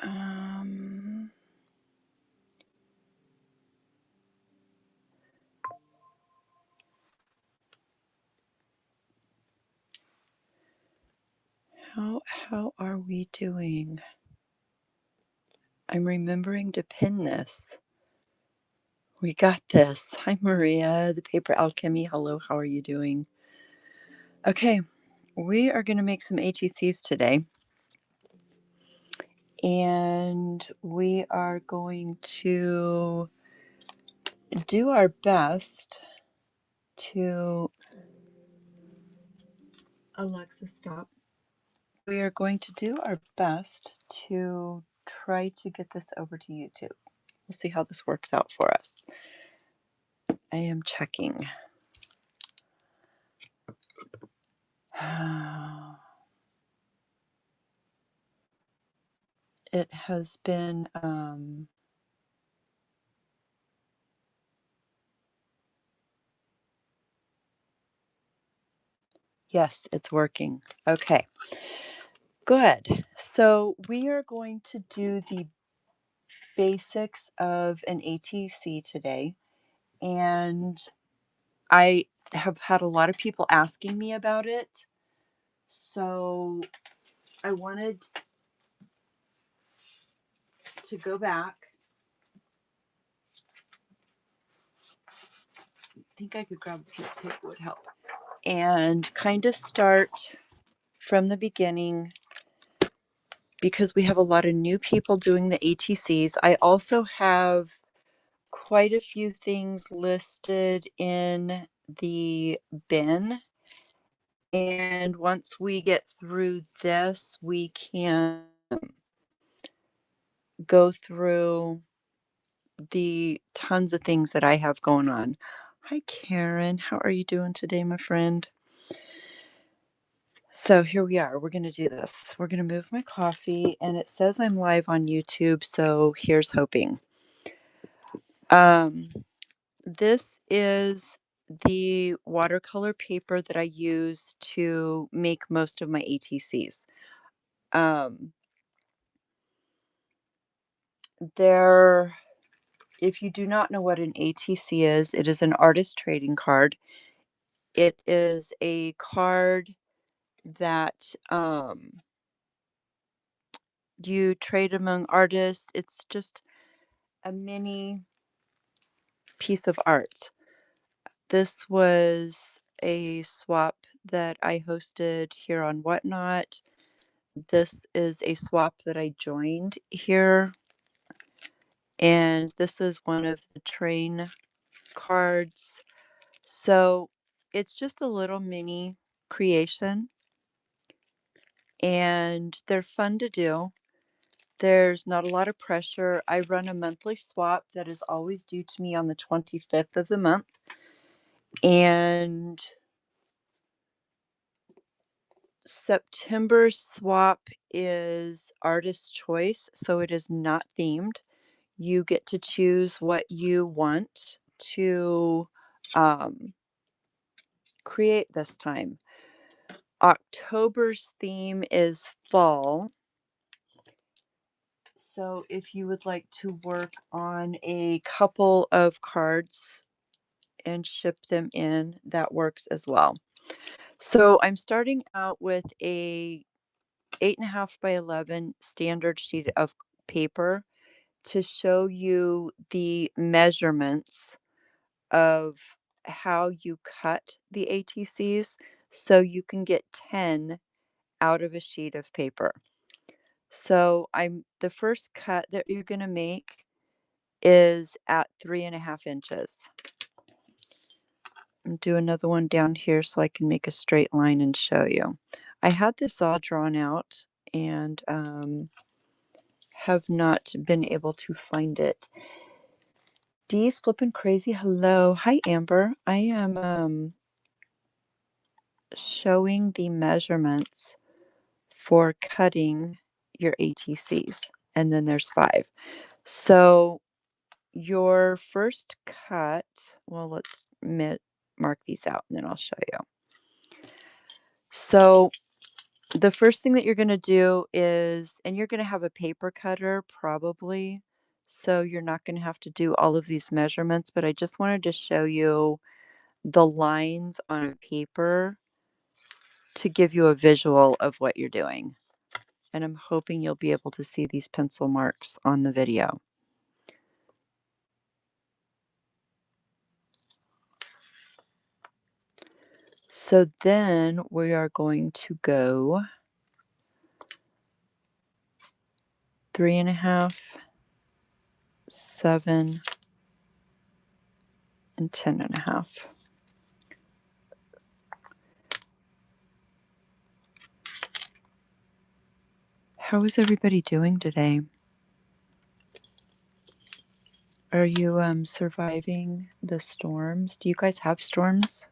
Um, how are we doing? I'm remembering to pin this. We got this. Hi, Maria, the Paper Alchemy. Hello, how are you doing? Okay, we are going to make some ATCs today. And we are going to do our best to... Alexa, stop. We are going to do our best to try to get this over to YouTube. We'll see how this works out for us. I am checking. It has been yes, it's working. Okay, good. So we are going to do the basics of an ATC today. And I have had a lot of people asking me about it. So I wanted to go back. I think I could grab a piece of paper would help. And kind of start from the beginning because we have a lot of new people doing the ATCs. I also have quite a few things listed in the bin. And once we get through this, we can go through the tons of things that I have going on. Hi, Karen. How are you doing today, my friend? So here we are. We're going to do this. We're going to move my coffee, and it says I'm live on YouTube, so here's hoping. This is the watercolor paper that I use to make most of my ATCs. If you do not know what an ATC is, it is an artist trading card. It is a card that you trade among artists. It's just a mini piece of art. This was a swap that I hosted here on Whatnot. This is a swap that I joined here. And this is one of the train cards. So it's just a little mini creation. And they're fun to do. There's not a lot of pressure. I run a monthly swap that is always due to me on the 25th of the month. And September's swap is artist choice, so it is not themed. You get to choose what you want to create this time. October's theme is fall. So if you would like to work on a couple of cards and ship them in, that works as well. So I'm starting out with a 8.5 by 11 standard sheet of paper to show you the measurements of how you cut the ATCs so you can get 10 out of a sheet of paper. So the first cut that you're going to make is at 3.5 inches. Do another one down here so I can make a straight line and show you. I had this all drawn out and have not been able to find it. Dee's flipping crazy. Hello. Hi, Amber. I am showing the measurements for cutting your ATCs, and then there's 5. So your first cut, well, let's mark these out and then I'll show you. So the first thing that you're going to do is, and you're going to have a paper cutter probably, so you're not going to have to do all of these measurements, but I just wanted to show you the lines on a paper to give you a visual of what you're doing. And I'm hoping you'll be able to see these pencil marks on the video. So then we are going to go 3.5, 7, and 10.5. How is everybody doing today? Are you surviving the storms? Do you guys have storms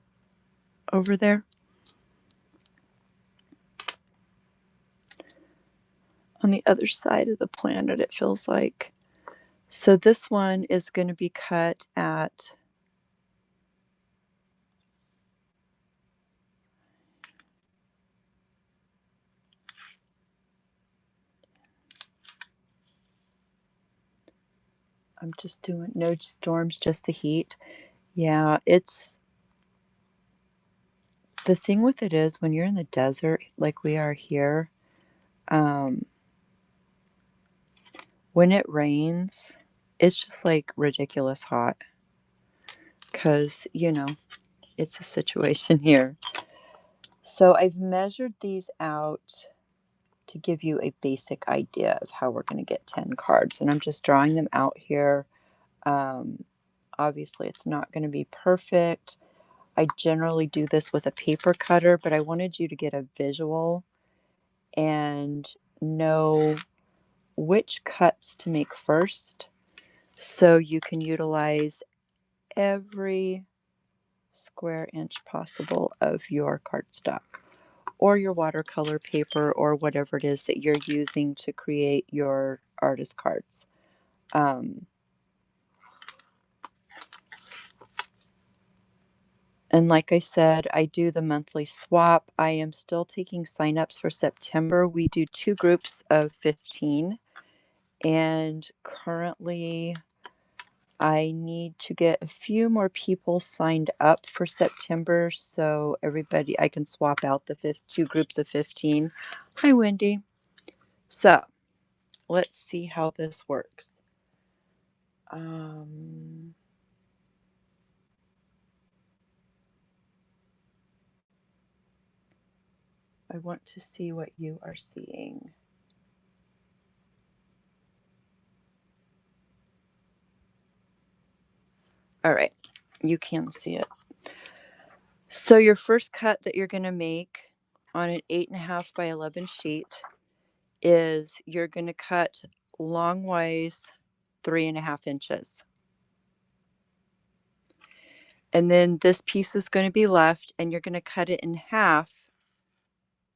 over there? On the other side of the planet, it feels like. So this one is going to be cut at I'm just doing no storms, just the heat. Yeah, it's the thing with it is when you're in the desert like we are here, when it rains, it's just like ridiculous hot because, it's a situation here. So I've measured these out to give you a basic idea of how we're going to get 10 cards. And I'm just drawing them out here. Obviously, it's not going to be perfect. I generally do this with a paper cutter, but I wanted you to get a visual and know which cuts to make first so you can utilize every square inch possible of your cardstock or your watercolor paper or whatever it is that you're using to create your artist cards. And like I said, I do the monthly swap. I am still taking signups for September. We do 2 groups of 15. And currently, I need to get a few more people signed up for September. So everybody, I can swap out the 2 groups of 15. Hi, Wendy. So let's see how this works. I want to see what you are seeing. All right, you can see it. So your first cut that you're going to make on an 8.5 by 11 sheet is you're going to cut longwise 3.5 inches. And then this piece is going to be left and you're going to cut it in half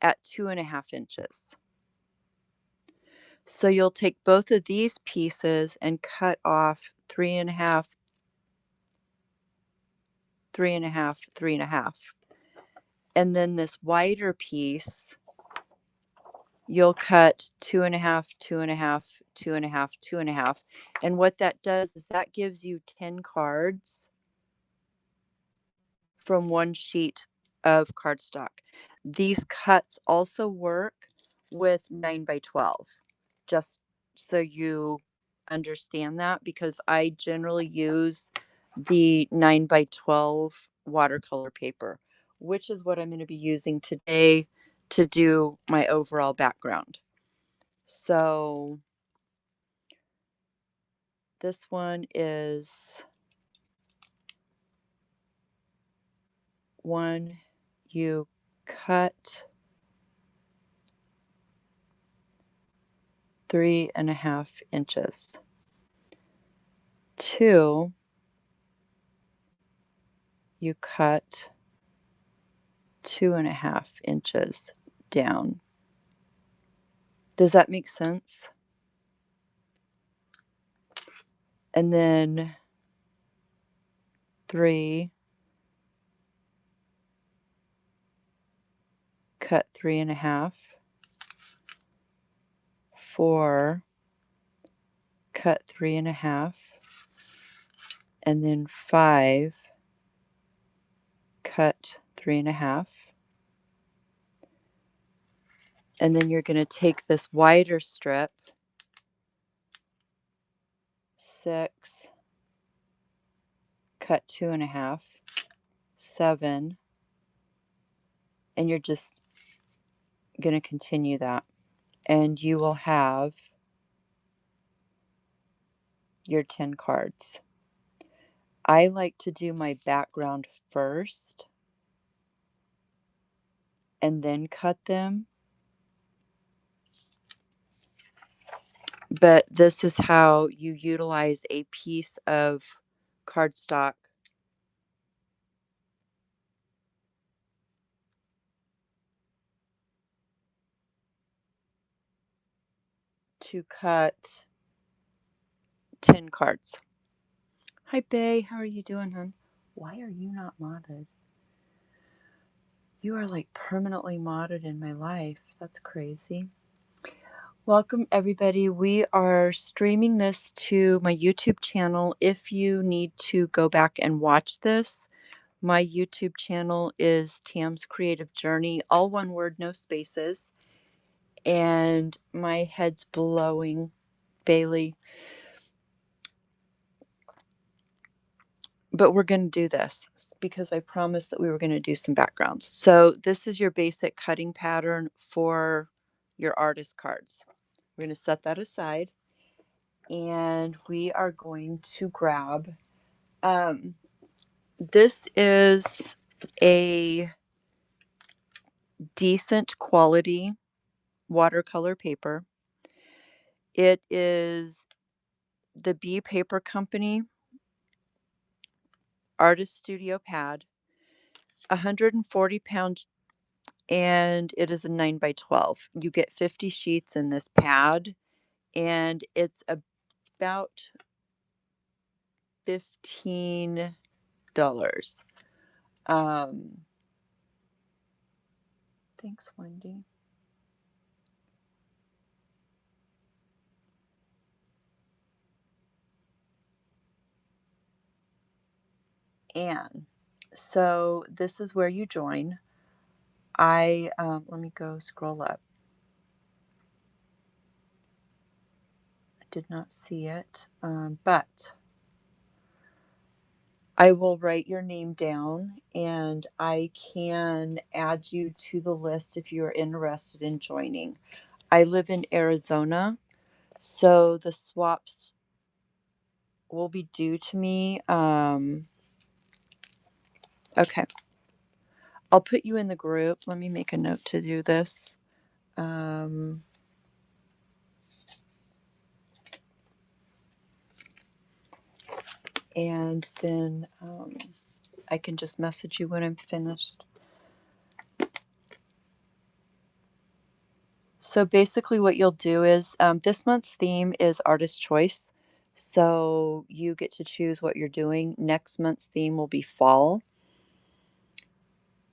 at 2.5 inches. So you'll take both of these pieces and cut off 3.5, 3.5, 3.5. And then this wider piece, you'll cut 2.5, 2.5, 2.5, 2.5. And what that does is that gives you 10 cards from one sheet of cardstock. These cuts also work with 9 by 12, just so you understand that, because I generally use the 9 by 12 watercolor paper, which is what I'm going to be using today to do my overall background. So this one is one you cut 3.5 inches. 2, you cut 2.5 inches down. Does that make sense? And then 3, cut 3.5. 4, cut 3.5, and then 5, cut 3.5. And then you're going to take this wider strip, 6, cut 2.5, 7, and you're just going to continue that. And you will have your 10 cards. I like to do my background first and then cut them. But this is how you utilize a piece of cardstock to cut 10 cards. Hi, Bay. How are you doing, hon? Why are you not modded? You are like permanently modded in my life. That's crazy. Welcome, everybody. We are streaming this to my YouTube channel. If you need to go back and watch this, my YouTube channel is Tam's Creative Journey, all one word, no spaces. And my head's blowing, Bailey. But we're going to do this because I promised that we were going to do some backgrounds. So this is your basic cutting pattern for your artist cards. We're going to set that aside. And we are going to grab, this is a decent quality watercolor paper. It is the B Paper Company Artist Studio Pad, 140 pound, and it is a 9x12. You get 50 sheets in this pad, and it's about $15. Thanks, Wendy. And so this is where you join. Let me go scroll up. I did not see it, but I will write your name down and I can add you to the list if you are interested in joining. I live in Arizona, so the swaps will be due to me. Okay. I'll put you in the group. Let me make a note to do this. And then I can just message you when I'm finished. So basically what you'll do is this month's theme is artist choice. So you get to choose what you're doing. Next month's theme will be fall.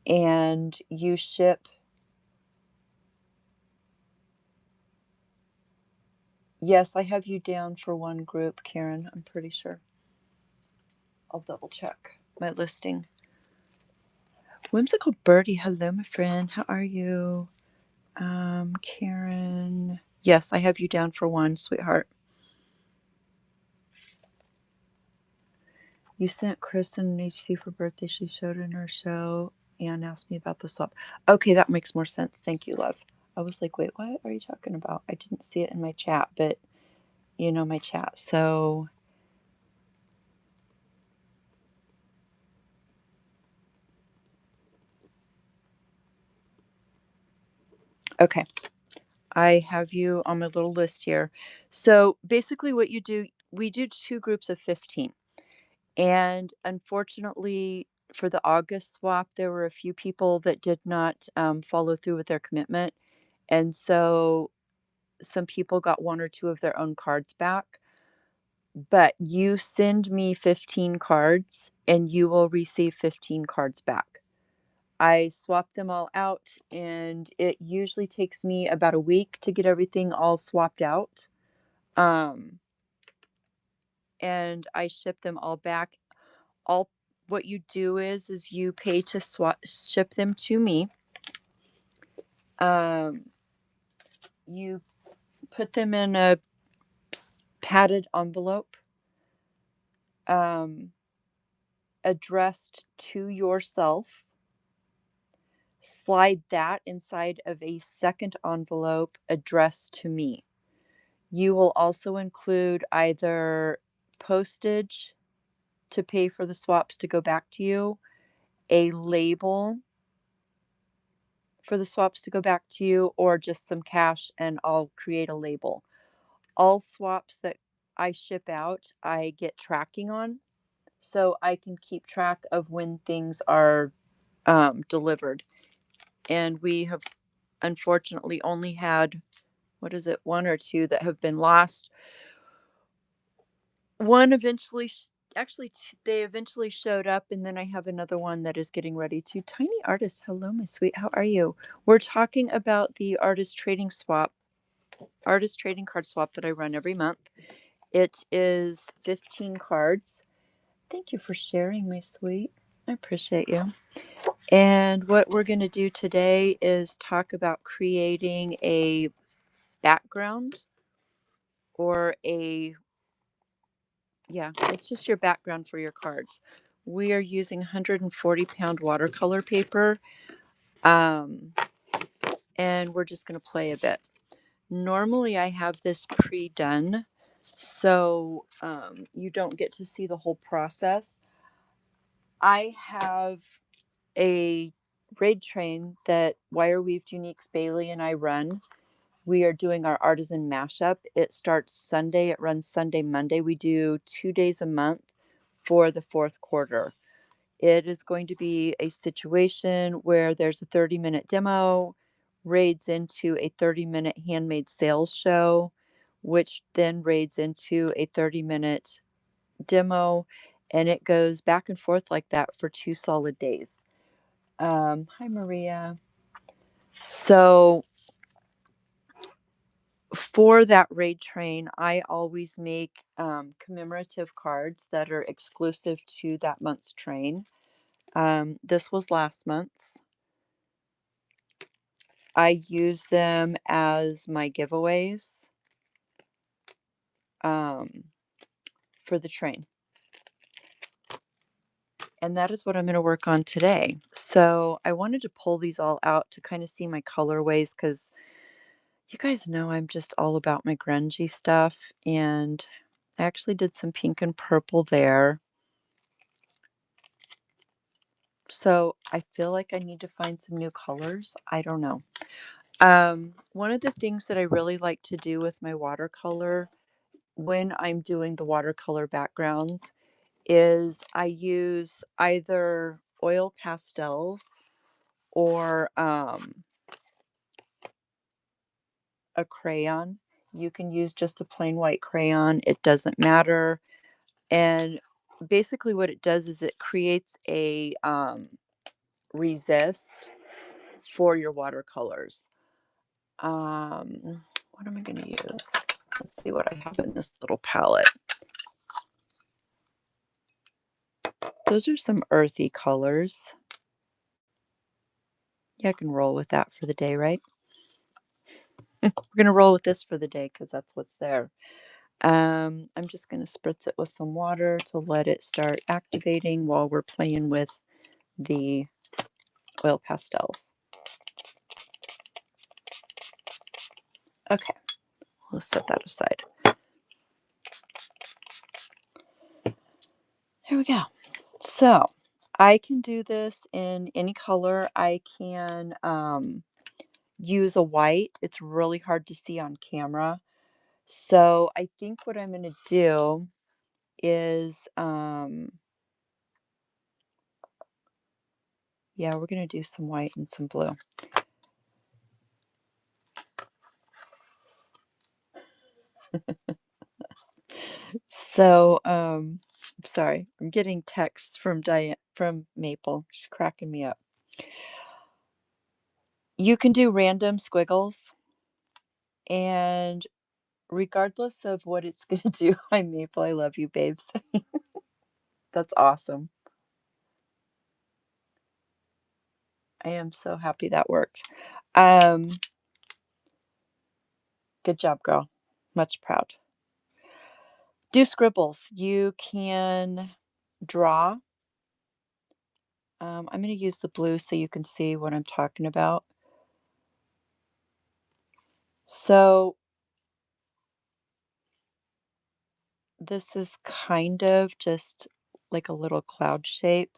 And you ship. Yes, I have you down for one group, Karen. I'm pretty sure. I'll double check my listing. Whimsical Birdie, hello, my friend. How are you? Karen. Yes, I have you down for one, sweetheart. You sent Kristen an HC for birthday. She showed in her show and asked me about the swap. Okay, that makes more sense. Thank you, love. I was like, wait, what are you talking about? I didn't see it in my chat, but you know my chat. So okay. I have you on my little list here. So basically what you do, we do 2 groups of 15. And unfortunately for the August swap, there were a few people that did not follow through with their commitment. And so some people got 1 or 2 of their own cards back. But you send me 15 cards and you will receive 15 cards back. I swap them all out, and it usually takes me about a week to get everything all swapped out. Um, and I ship them all back. All what you do is you pay to ship them to me. Um, you put them in a padded envelope, um, addressed to yourself. Slide that inside of a second envelope addressed to me. You will also include either postage to pay for the swaps to go back to you, a label for the swaps to go back to you, or just some cash, and I'll create a label. All swaps that I ship out, I get tracking on, so I can keep track of when things are delivered. And we have unfortunately only had, what is it, one or two that have been lost. One eventually, actually, they eventually showed up, and then I have another one that is getting ready to. Tiny Artist, hello, my sweet. How are you? We're talking about the artist trading card swap that I run every month. It is 15 cards. Thank you for sharing, my sweet. I appreciate you. And what we're going to do today is talk about creating a background, or it's just your background for your cards. We are using 140-pound watercolor paper, and we're just going to play a bit. Normally, I have this pre-done, so you don't get to see the whole process. I have a braid train that Wire Weaved Uniques Bailey and I run. We are doing our artisan mashup. It starts Sunday. It runs Sunday, Monday. We do 2 days a month for the fourth quarter. It is going to be a situation where there's a 30-minute demo, raids into a 30-minute handmade sales show, which then raids into a 30-minute demo, and it goes back and forth like that for 2 solid days. Hi, Maria. So for that raid train, I always make commemorative cards that are exclusive to that month's train. This was last month's. I use them as my giveaways for the train. And that is what I'm going to work on today. So I wanted to pull these all out to kind of see my colorways, because you guys know I'm just all about my grungy stuff. And I actually did some pink and purple there. So I feel like I need to find some new colors. I don't know. One of the things that I really like to do with my watercolor when I'm doing the watercolor backgrounds is I use either oil pastels or a crayon. You can use just a plain white crayon. It doesn't matter. And basically what it does is it creates a resist for your watercolors. What am I going to use? Let's see what I have in this little palette. Those are some earthy colors. Yeah, I can roll with that for the day, right? We're going to roll with this for the day because that's what's there. I'm just going to spritz it with some water to let it start activating while we're playing with the oil pastels. Okay, let's set that aside. Here we go. So I can do this in any color. I can use a white. It's really hard to see on camera. So I think what I'm going to do is, we're going to do some white and some blue. So, sorry, I'm getting texts from Diane, from Maple. She's cracking me up. You can do random squiggles, and regardless of what it's gonna do, hi Maple, I love you, babes. That's awesome. I am so happy that worked. Um, Good job, girl. Much proud. Do scribbles. You can draw. I'm going to use the blue so you can see what I'm talking about. So this is kind of just like a little cloud shape.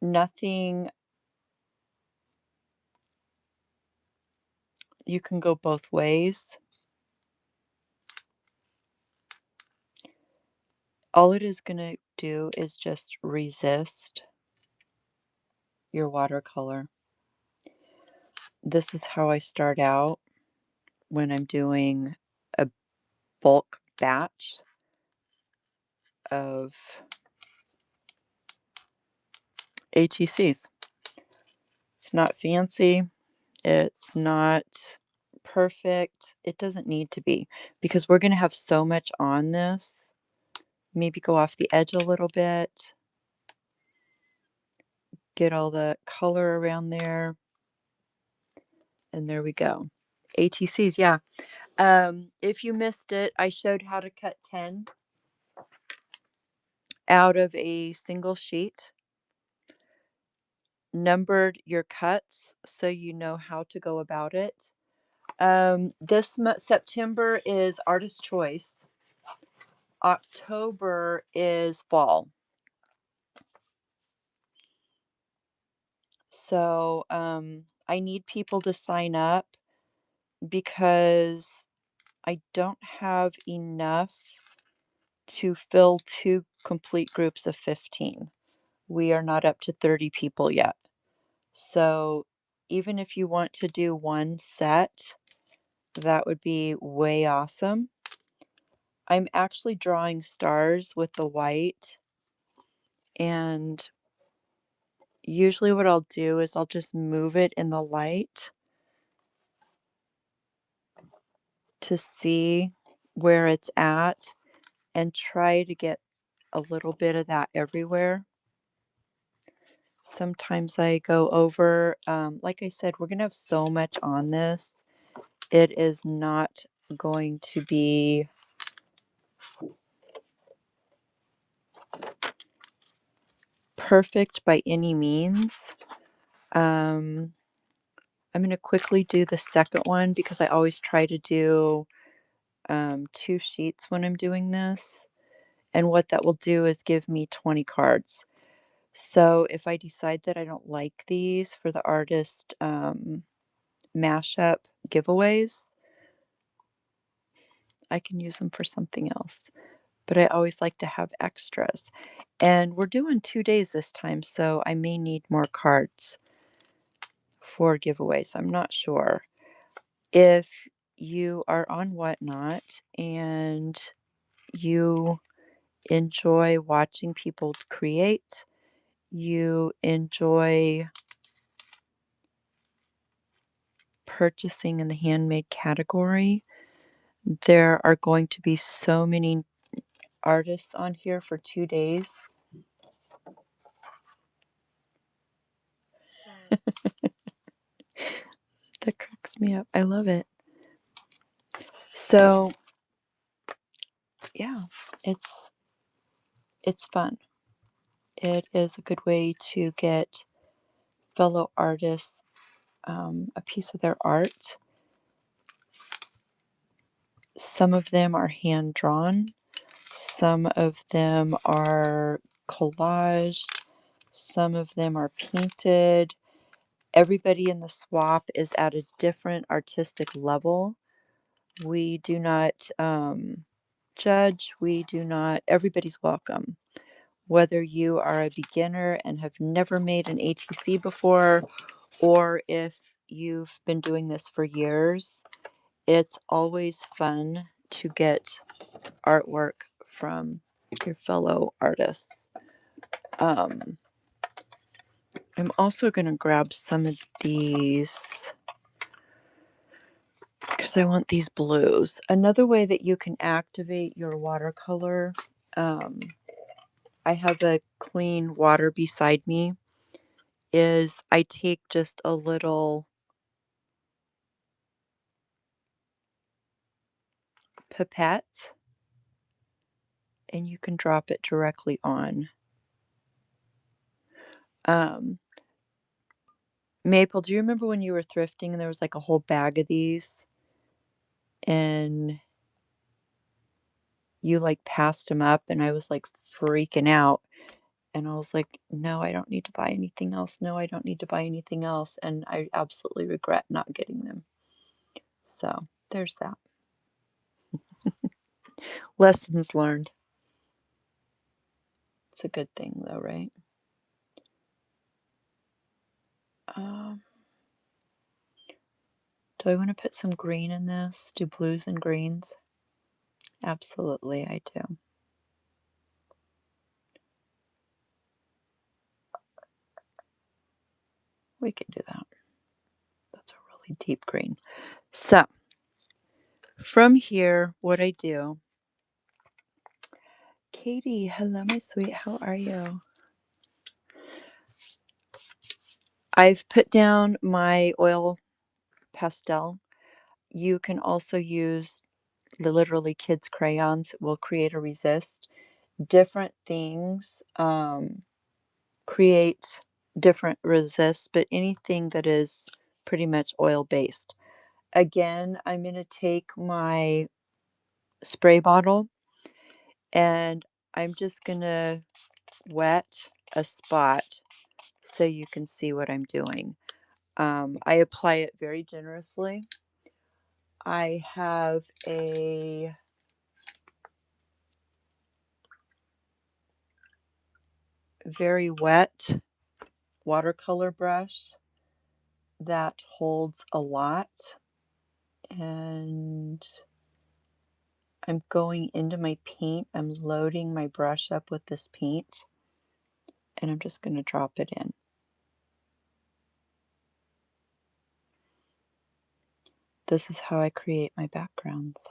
Nothing, you can go both ways. All it is going to do is just resist your watercolor. This is how I start out when I'm doing a bulk batch of ATCs. It's not fancy. It's not perfect. It doesn't need to be because we're going to have so much on this. Maybe go off the edge a little bit. Get all the color around there. And there we go. ATCs, yeah. If you missed it, I showed how to cut 10 out of a single sheet. Numbered your cuts so you know how to go about it. This September is Artist Choice. October is fall. So I need people to sign up because I don't have enough to fill 2 complete groups of 15. We are not up to 30 people yet. So even if you want to do one set, that would be way awesome. I'm actually drawing stars with the white, and usually what I'll do is I'll just move it in the light to see where it's at and try to get a little bit of that everywhere. Sometimes I go over, like I said, we're going to have so much on this. It is not going to be perfect by any means. I'm going to quickly do the second one because I always try to do 2 sheets when I'm doing this. And what that will do is give me 20 cards. So if I decide that I don't like these for the artist mashup giveaways, I can use them for something else. But I always like to have extras. And we're doing 2 days this time, so I may need more cards for giveaways. I'm not sure. If you are on Whatnot and you enjoy watching people create, you enjoy purchasing in the handmade category, there are going to be so many artists on here for 2 days. That cracks me up. I love it. So, yeah, it's fun. It is a good way to get fellow artists a piece of their art. Some of them are hand drawn. Some of them are collaged. Some of them are painted. Everybody in the swap is at a different artistic level. We do not judge. We do not, everybody's welcome. Whether you are a beginner and have never made an ATC before, or if you've been doing this for years, it's always fun to get artwork from your fellow artists. I'm also going to grab some of these because I want these blues. Another way that you can activate your watercolor, I have a clean water beside me, is I take just a little pipette and you can drop it directly on. Maple, do you remember when you were thrifting and there was like a whole bag of these and you like passed them up and I was like freaking out and I was like, no, I don't need to buy anything else. No, I don't need to buy anything else. And I absolutely regret not getting them. So there's that. Lessons learned. It's a good thing though, right? Um, do I want to put some green in this? Do blues and greens? Absolutely, I do. We can do that. That's a really deep green. So from here, what I do, Katie, hello, my sweet. How are you? I've put down my oil pastel. You can also use literally kids' crayons. It will create a resist. Different things create different resists, but anything that is pretty much oil based. Again, I'm going to take my spray bottle and I'm just going to wet a spot so you can see what I'm doing. I apply it very generously. I have a very wet watercolor brush that holds a lot, and I'm going into my paint. I'm loading my brush up with this paint and I'm just going to drop it in. This is how I create my backgrounds.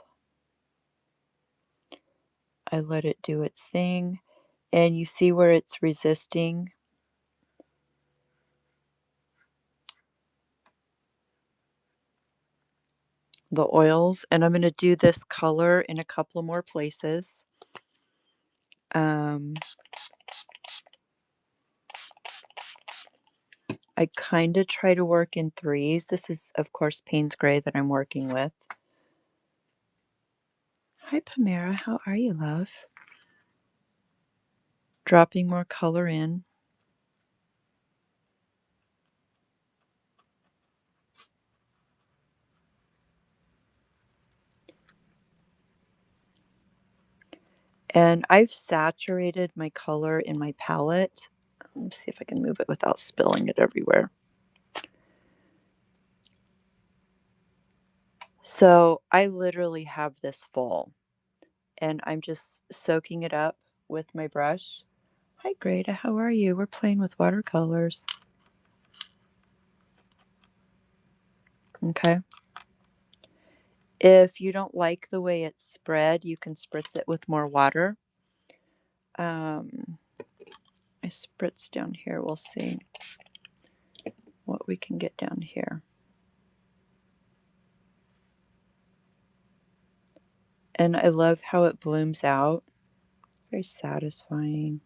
I let it do its thing, and you see where it's resisting. The oils, and I'm going to do this color in a couple more places. I kind of try to work in threes. This is, of course, Payne's Gray that I'm working with. Hi, Pamela. How are you, love? Dropping more color in. And I've saturated my color in my palette. Let me see if I can move it without spilling it everywhere. So I literally have this full, and I'm just soaking it up with my brush. Hi, Greta. How are you? We're playing with watercolors. Okay. If you don't like the way it's spread, you can spritz it with more water. I spritz down here. We'll see what we can get down here. And I love how it blooms out. Very satisfying.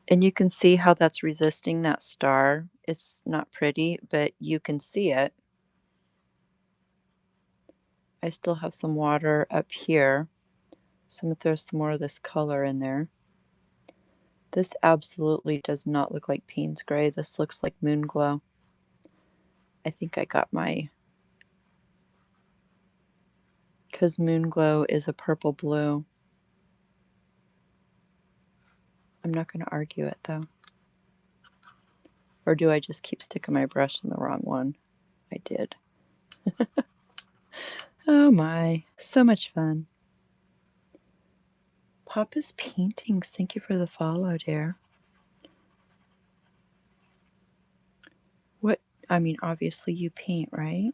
And you can see how that's resisting that star. It's not pretty, but you can see it. I still have some water up here. So I'm going to throw some more of this color in there. This absolutely does not look like Payne's Gray. This looks like Moon Glow. I think I got my... because Moon Glow is a purple blue. I'm not going to argue it though. Or do I just keep sticking my brush in the wrong one? I did. Oh my, so much fun. Papa's Paintings, thank you for the follow, dear. What, I mean, obviously you paint, right?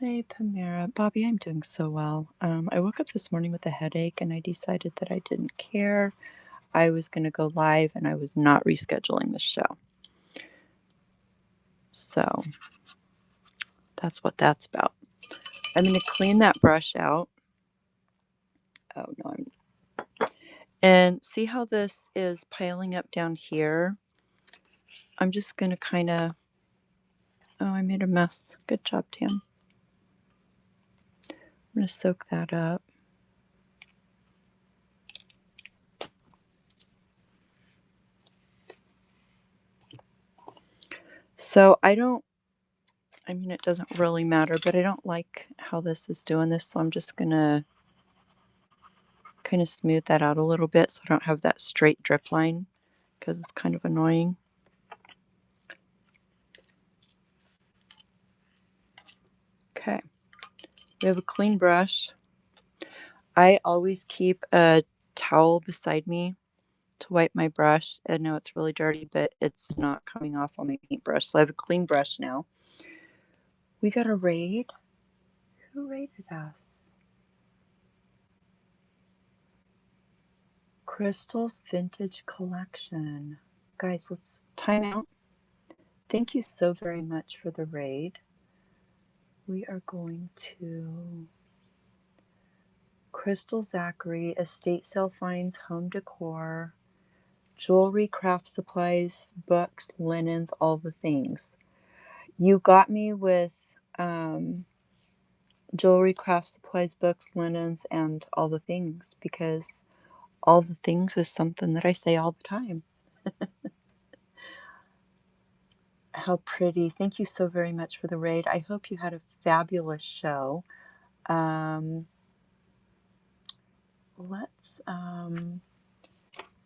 Hi, Pamela. Bobby, I'm doing so well. I woke up this morning with a headache and I decided that I didn't care. I was going to go live and I was not rescheduling the show. So that's what that's about. I'm going to clean that brush out. Oh, no, and see how this is piling up down here? I'm just going to kind of, oh, I made a mess. Good job, Tam. I'm going to soak that up. So I mean, it doesn't really matter, but I don't like how this is doing this. So I'm just going to kind of smooth that out a little bit so I don't have that straight drip line because it's kind of annoying. Okay. We have a clean brush. I always keep a towel beside me to wipe my brush. I know it's really dirty, but it's not coming off on my paintbrush. So I have a clean brush now. We got a raid. Who raided us? Crystal's Vintage Collection. Guys, let's time out. Thank you so very much for the raid. We are going to Crystal Zachary, estate sale finds, home decor, jewelry, craft supplies, books, linens, all the things. You got me with jewelry, craft supplies, books, linens, and all the things because all the things is something that I say all the time. How pretty. Thank you so very much for the raid. I hope you had a fabulous show. Let's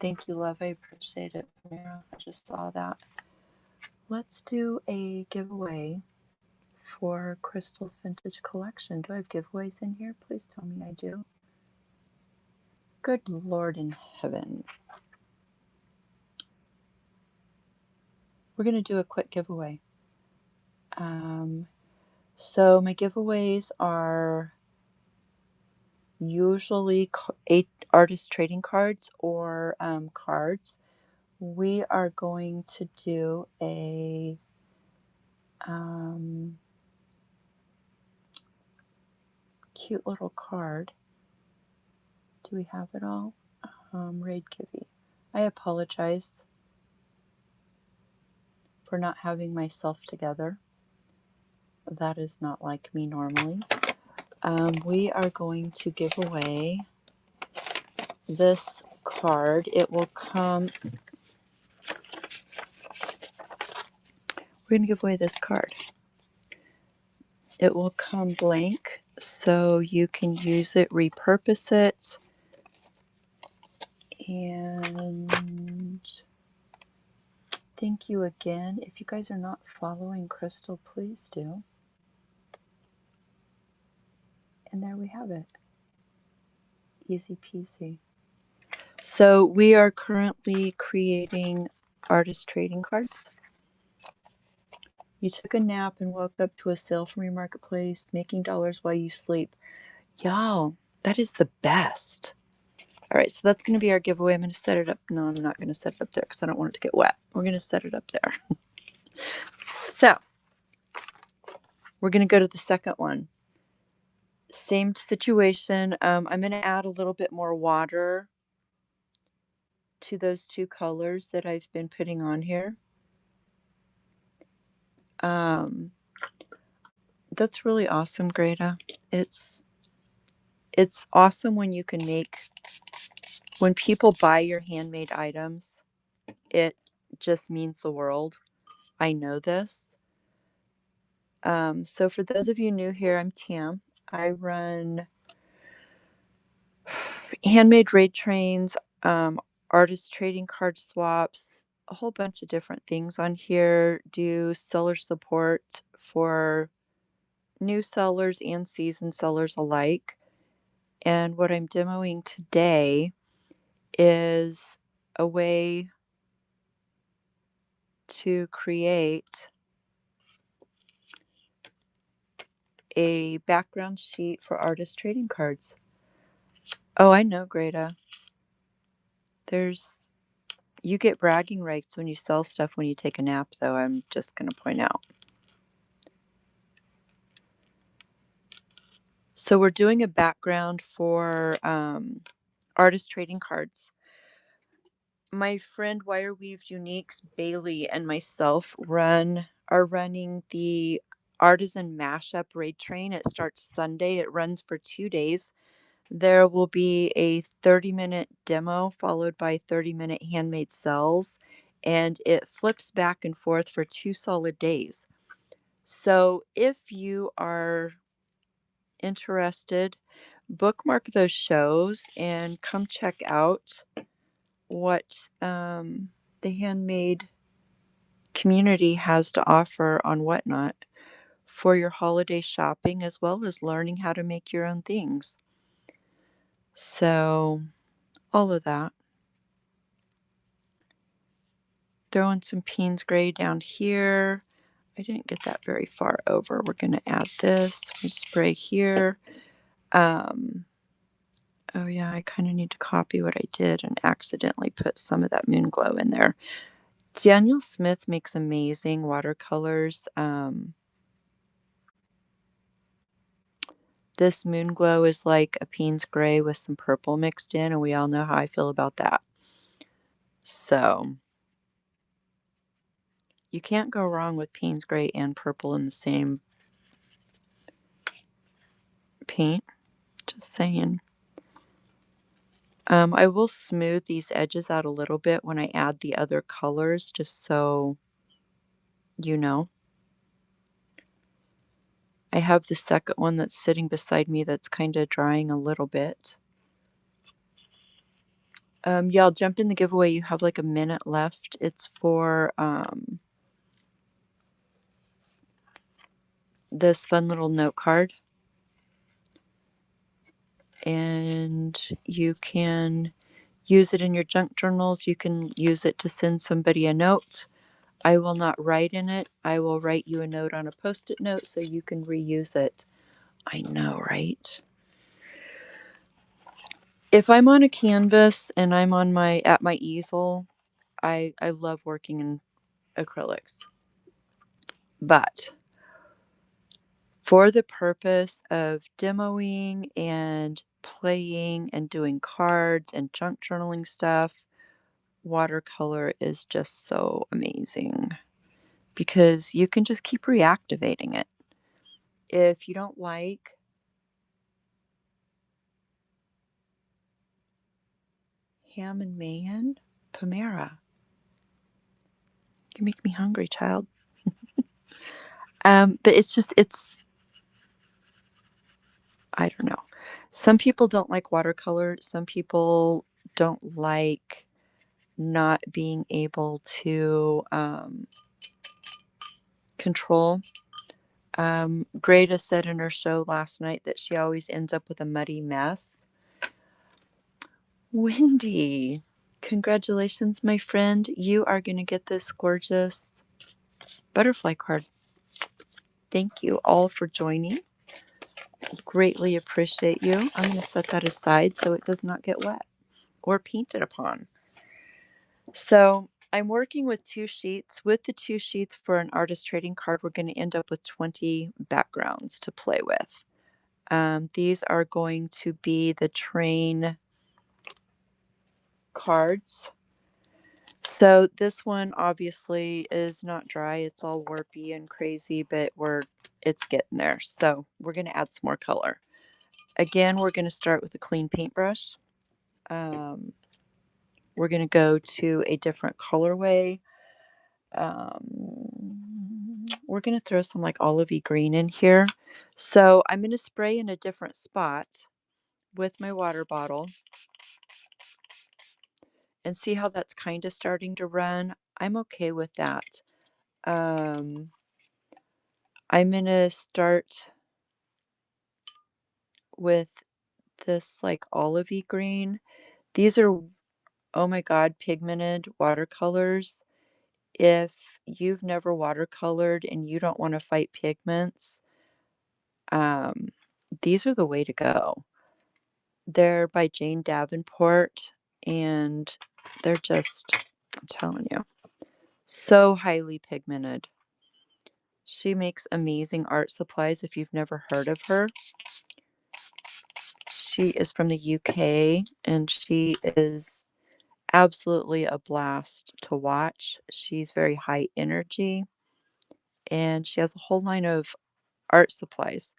thank you, love. I appreciate it. I just saw that. Let's do a giveaway for Crystal's Vintage Collection. Do I have giveaways in here? Please tell me I do. Good Lord in heaven. We're going to do a quick giveaway. So my giveaways are usually 8 artist trading cards or cards. We are going to do a cute little card. Do we have it all? Raid Kivy. I apologize for not having myself together. That is not like me normally. We are going to give away this card. It will come. We're going to give away this card. It will come blank, so you can use it, repurpose it, and thank you again. If you guys are not following Crystal, please do. And there we have it. Easy peasy. So we are currently creating artist trading cards. You took a nap and woke up to a sale from your marketplace, making dollars while you sleep. Y'all, that is the best. All right, so that's going to be our giveaway. I'm going to set it up. No, I'm not going to set it up there because I don't want it to get wet. We're going to set it up there. So we're going to go to the second one. Same situation. I'm going to add a little bit more water to those two colors that I've been putting on here. That's really awesome, Greta. It's awesome when you can make, when people buy your handmade items, it just means the world. I know this. So for those of you new here, I'm Tam. I run handmade raid trains, artist trading card swaps, a whole bunch of different things on here. Do seller support for new sellers and seasoned sellers alike. And what I'm demoing today is a way to create a background sheet for artist trading cards. Oh, I know, Greta. You get bragging rights when you sell stuff when you take a nap, though, I'm just going to point out. So we're doing a background for artist trading cards. My friend Wire Weaved Uniques, Bailey, and myself are running the Artisan Mashup Raid Train. It starts Sunday. It runs for 2 days. There will be a 30-minute demo followed by 30-minute handmade cells, and it flips back and forth for 2 solid days. So if you are interested, bookmark those shows and come check out what the handmade community has to offer on Whatnot for your holiday shopping, as well as learning how to make your own things. So, all of that. Throwing some Payne's Gray down here. I didn't get that very far over. We're going to add this. Spray here. Oh yeah, I kind of need to copy what I did and accidentally put some of that moon glow in there. Daniel Smith makes amazing watercolors. This moon glow is like a Payne's Gray with some purple mixed in, and we all know how I feel about that. So you can't go wrong with Payne's Gray and purple in the same paint. Just saying. I will smooth these edges out a little bit when I add the other colors, just so you know. I have the second one that's sitting beside me that's kind of drying a little bit. Yeah, I'll jump in the giveaway. You have like a minute left. It's for this fun little note card. And you can use it in your junk journals. You can use it to send somebody a note. I will not write in it. I will write you a note on a post-it note so you can reuse it. I know, right? If I'm on a canvas and I'm on at my easel, I love working in acrylics. But for the purpose of demoing and playing and doing cards and junk journaling stuff, watercolor is just so amazing because you can just keep reactivating it. If you don't like ham and mayo, Pomera. You make me hungry, child. But it's I don't know. Some people don't like watercolor. Some people don't like not being able to control. Greta said in her show last night that she always ends up with a muddy mess. Wendy, congratulations, my friend. You are going to get this gorgeous butterfly card. Thank you all for joining. Greatly appreciate you. I'm going to set that aside so it does not get wet or painted upon. So I'm working with 2 sheets. With the 2 sheets for an artist trading card, we're going to end up with 20 backgrounds to play with. These are going to be the train cards. So this one obviously is not dry. It's all warpy and crazy, but it's getting there. So we're going to add some more color. Again, we're going to start with a clean paintbrush. We're going to go to a different colorway. We're going to throw some like olivey green in here. So I'm going to spray in a different spot with my water bottle and see how that's kind of starting to run. I'm okay with that. I'm going to start with this like olivey green. These are, oh my God, pigmented watercolors. If you've never watercolored and you don't want to fight pigments, um, these are the way to go. They're by Jane Davenport, and they're just, I'm telling you, so highly pigmented. She makes amazing art supplies if you've never heard of her. She is from the UK and she is absolutely a blast to watch. She's very high energy and she has a whole line of art supplies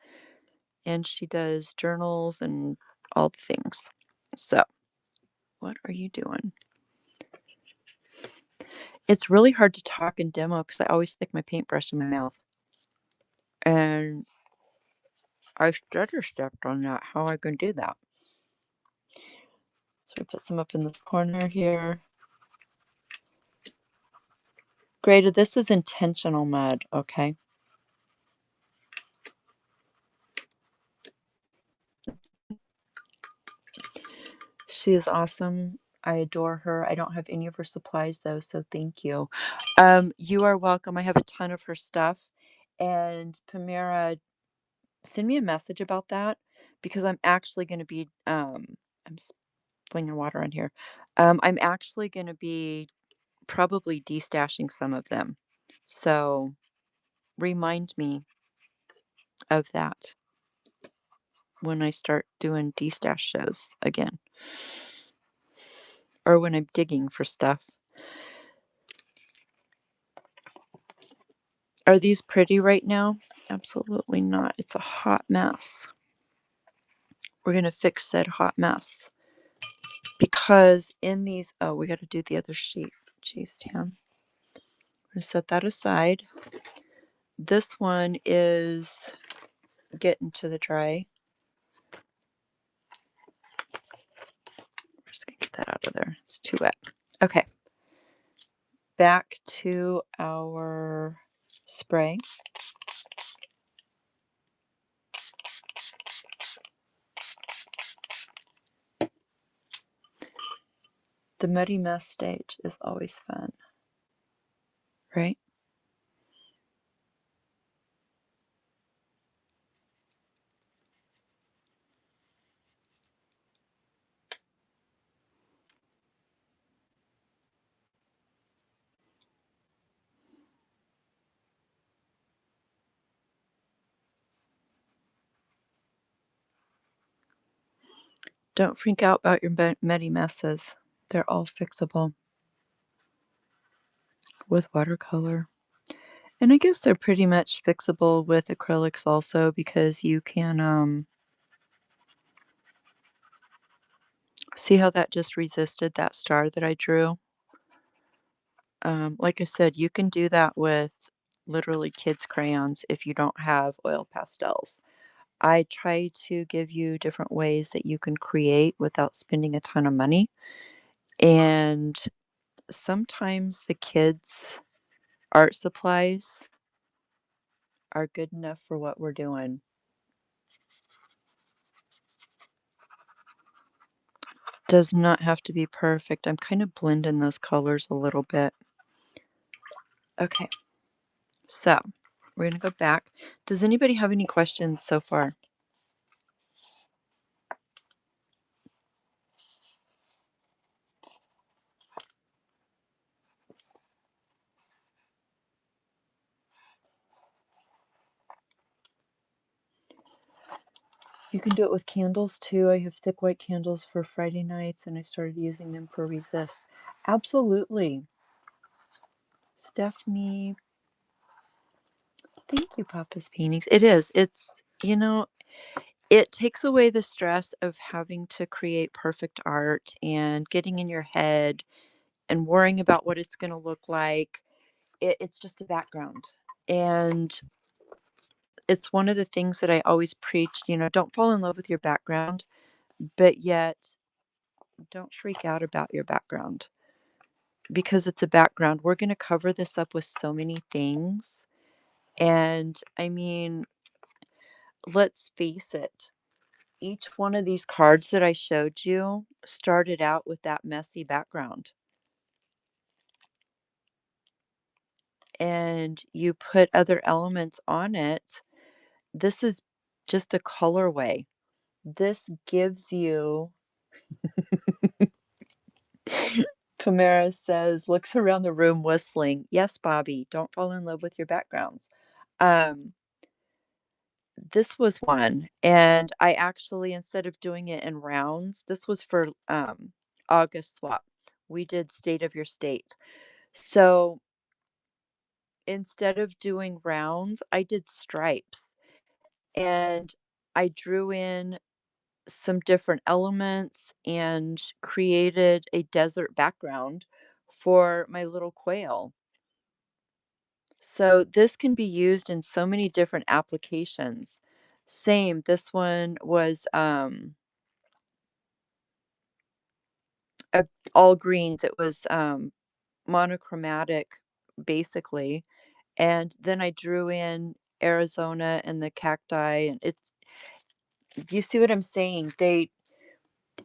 and she does journals and all the things. So, what are you doing? It's really hard to talk and demo because I always stick my paintbrush in my mouth. And I stutter stepped on that, how I can do that. So I put some up in this corner here. Greta, this is intentional mud, okay? She is awesome. I adore her. I don't have any of her supplies though, so thank you. You are welcome. I have a ton of her stuff. And Pamira, send me a message about that because I'm actually going to be I'm flinging water on here. I'm actually going to be probably destashing some of them. So remind me of that when I start doing destash shows again or when I'm digging for stuff. Are these pretty right now? Absolutely not. It's a hot mess. We're going to fix said hot mess because in these, oh, we got to do the other sheet. Jeez, Tam. We're going to set that aside. This one is getting to the dry. We're just going to get that out of there. It's too wet. Okay. Back to our spray. The muddy mess stage is always fun, right? Don't freak out about your muddy messes. They're all fixable with watercolor. And I guess they're pretty much fixable with acrylics also because you can see how that just resisted that star that I drew. Like I said, you can do that with literally kids' crayons if you don't have oil pastels. I try to give you different ways that you can create without spending a ton of money. And sometimes the kids' art supplies are good enough for what we're doing. Does not have to be perfect. I'm kind of blending those colors a little bit. Okay, so we're going to go back. Does anybody have any questions so far? You can do it with candles too. I have thick white candles for Friday nights and I started using them for Resist. Absolutely. Stephanie, thank you, Papa's Paintings. It is. It's, it takes away the stress of having to create perfect art and getting in your head and worrying about what it's going to look like. It's just a background. And it's one of the things that I always preach, don't fall in love with your background, but yet don't freak out about your background because it's a background. We're going to cover this up with so many things. And I mean, let's face it, each one of these cards that I showed you started out with that messy background. And you put other elements on it. This is just a colorway. This gives you Pamara says, looks around the room whistling. Yes, Bobby, don't fall in love with your backgrounds. Um, this was one, and I actually, instead of doing it in rounds, this was for August swap. We did state of your state. So instead of doing rounds, I did stripes, and I drew in some different elements and created a desert background for my little quail. So this can be used in so many different applications. Same, this one was all greens. It was monochromatic basically. And then I drew in Arizona and the cacti, and it's, do you see what I'm saying?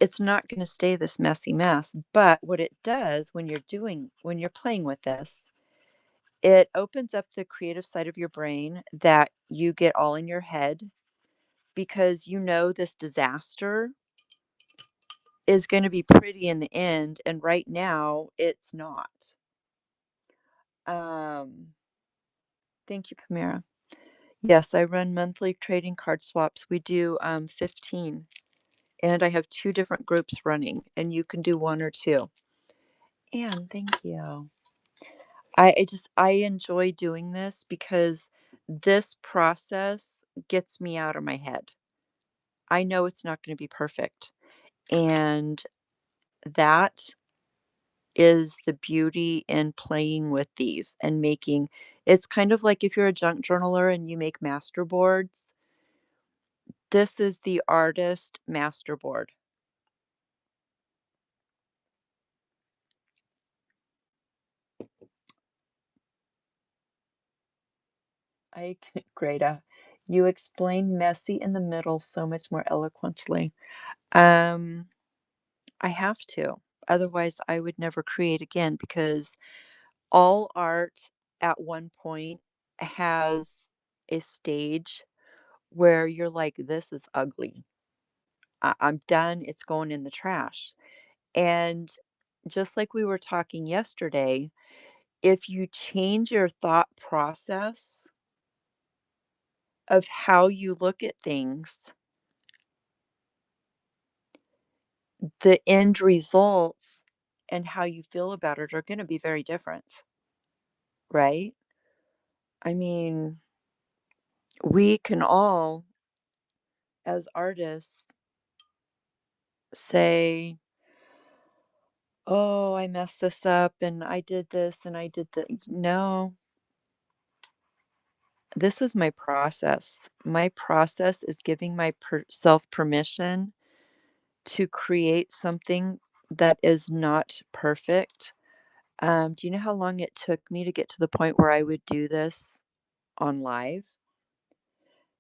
It's not going to stay this messy mess, but what it does when you're playing with this, it opens up the creative side of your brain that you get all in your head because you know this disaster is going to be pretty in the end, and right now it's not. Um, thank you, Pamira. Yes, I run monthly trading card swaps. We do 15, and I have two different groups running, and you can do one or two. And thank you. I enjoy doing this because this process gets me out of my head. I know it's not going to be perfect. And that is the beauty in playing with these and making, it's kind of like if you're a junk journaler and you make master boards, this is the artist master board. Greta, you explain messy in the middle so much more eloquently. Um, I have to. Otherwise, I would never create again because all art at one point has a stage where you're like, this is ugly. I'm done. It's going in the trash. And just like we were talking yesterday, if you change your thought process of how you look at things, the end results and how you feel about it are going to be very different, right? I mean, we can all, as artists, say, oh, I messed this up and I did this and I did that. No, this is my process. My process is giving myself permission to create something that is not perfect. Do you know how long it took me to get to the point where I would do this on live?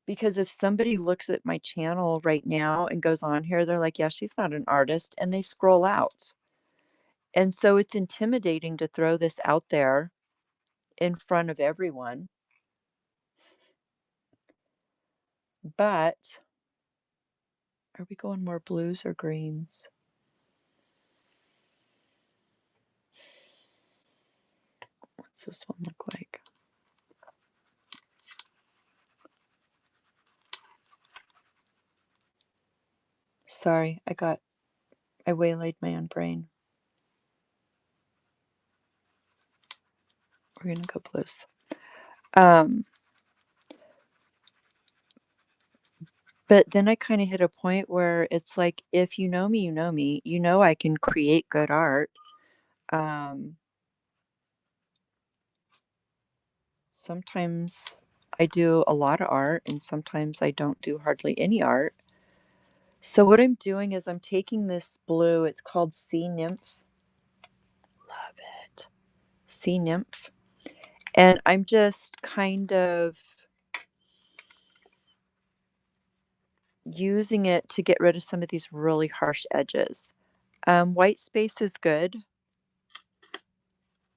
Because if somebody looks at my channel right now and goes on here, they're like, yeah, she's not an artist, and they scroll out. And so it's intimidating to throw this out there in front of everyone. But are we going more blues or greens? What's this one look like? Sorry, I waylaid my own brain. We're gonna go blues. But then I kind of hit a point where it's like, if you know me, you know me. You know I can create good art. Um, sometimes I do a lot of art, and sometimes I don't do hardly any art. So what I'm doing is I'm taking this blue. It's called Sea Nymph. Love it. Sea Nymph. And I'm just kind of using it to get rid of some of these really harsh edges. White space is good.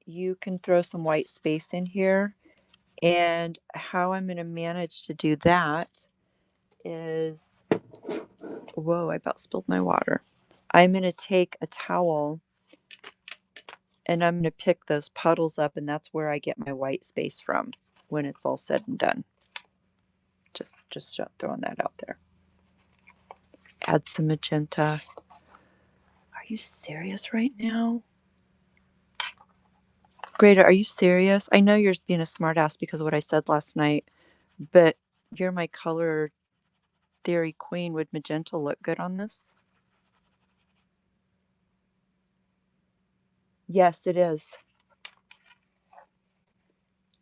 You can throw some white space in here. And how I'm going to manage to do that is, whoa, I about spilled my water. I'm going to take a towel and I'm going to pick those puddles up, and that's where I get my white space from when it's all said and done. Just throwing that out there. Add some magenta. Are you serious right now? Greta, are you serious? I know you're being a smartass because of what I said last night, but you're my color theory queen. Would magenta look good on this? Yes, it is.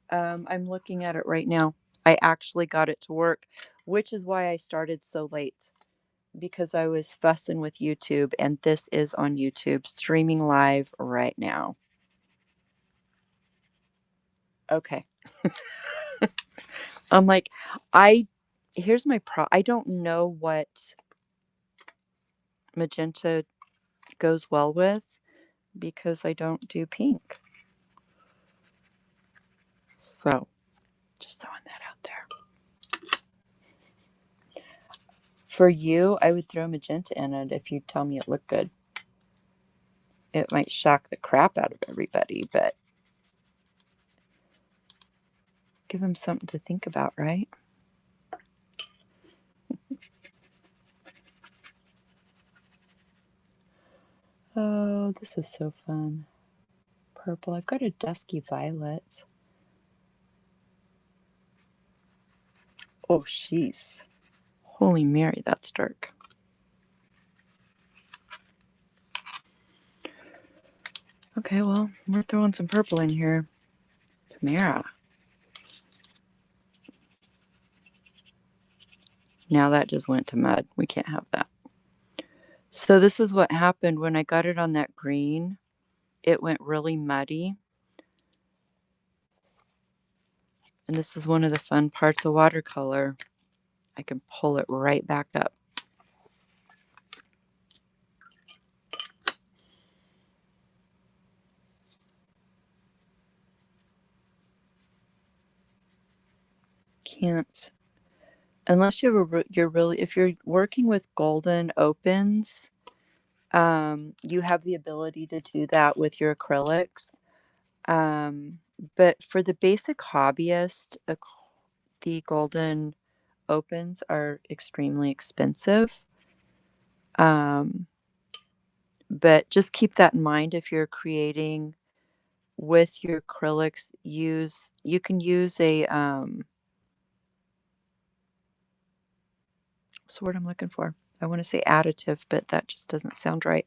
I'm looking at it right now. I actually got it to work, which is why I started so late, because I was fussing with YouTube, and this is on YouTube, streaming live right now. Okay. I'm like, here's my I don't know what magenta goes well with because I don't do pink. So, just throwing that out there. For you, I would throw magenta in it if you tell me it looked good. It might shock the crap out of everybody, but give them something to think about, right? Oh, this is so fun. Purple. I've got a dusky violet. Oh, jeez. Holy Mary, that's dark. Okay, well, we're throwing some purple in here. Tamara. Now that just went to mud. We can't have that. So this is what happened when I got it on that green. It went really muddy. And this is one of the fun parts of watercolor. I can pull it right back up. Can't, unless you're really, if you're working with golden opens, you have the ability to do that with your acrylics. But for the basic hobbyist, the golden opens are extremely expensive. But just keep that in mind if you're creating with your acrylics. You can use a what's the word I'm looking for? I want to say additive, but that just doesn't sound right.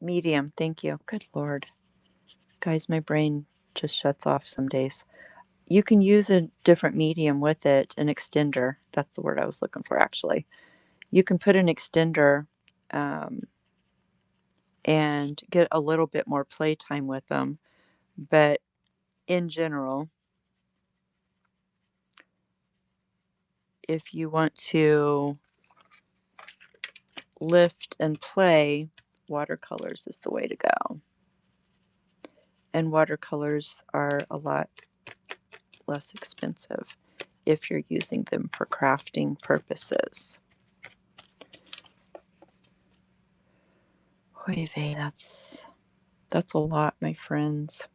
Medium, thank you. Good Lord. Guys, my brain just shuts off some days. You can use a different medium with it, an extender. That's the word I was looking for, actually. You can put an extender and get a little bit more playtime with them. But in general, if you want to lift and play, watercolors is the way to go. And watercolors are a lot less expensive if you're using them for crafting purposes. Oy vey, that's a lot, my friends.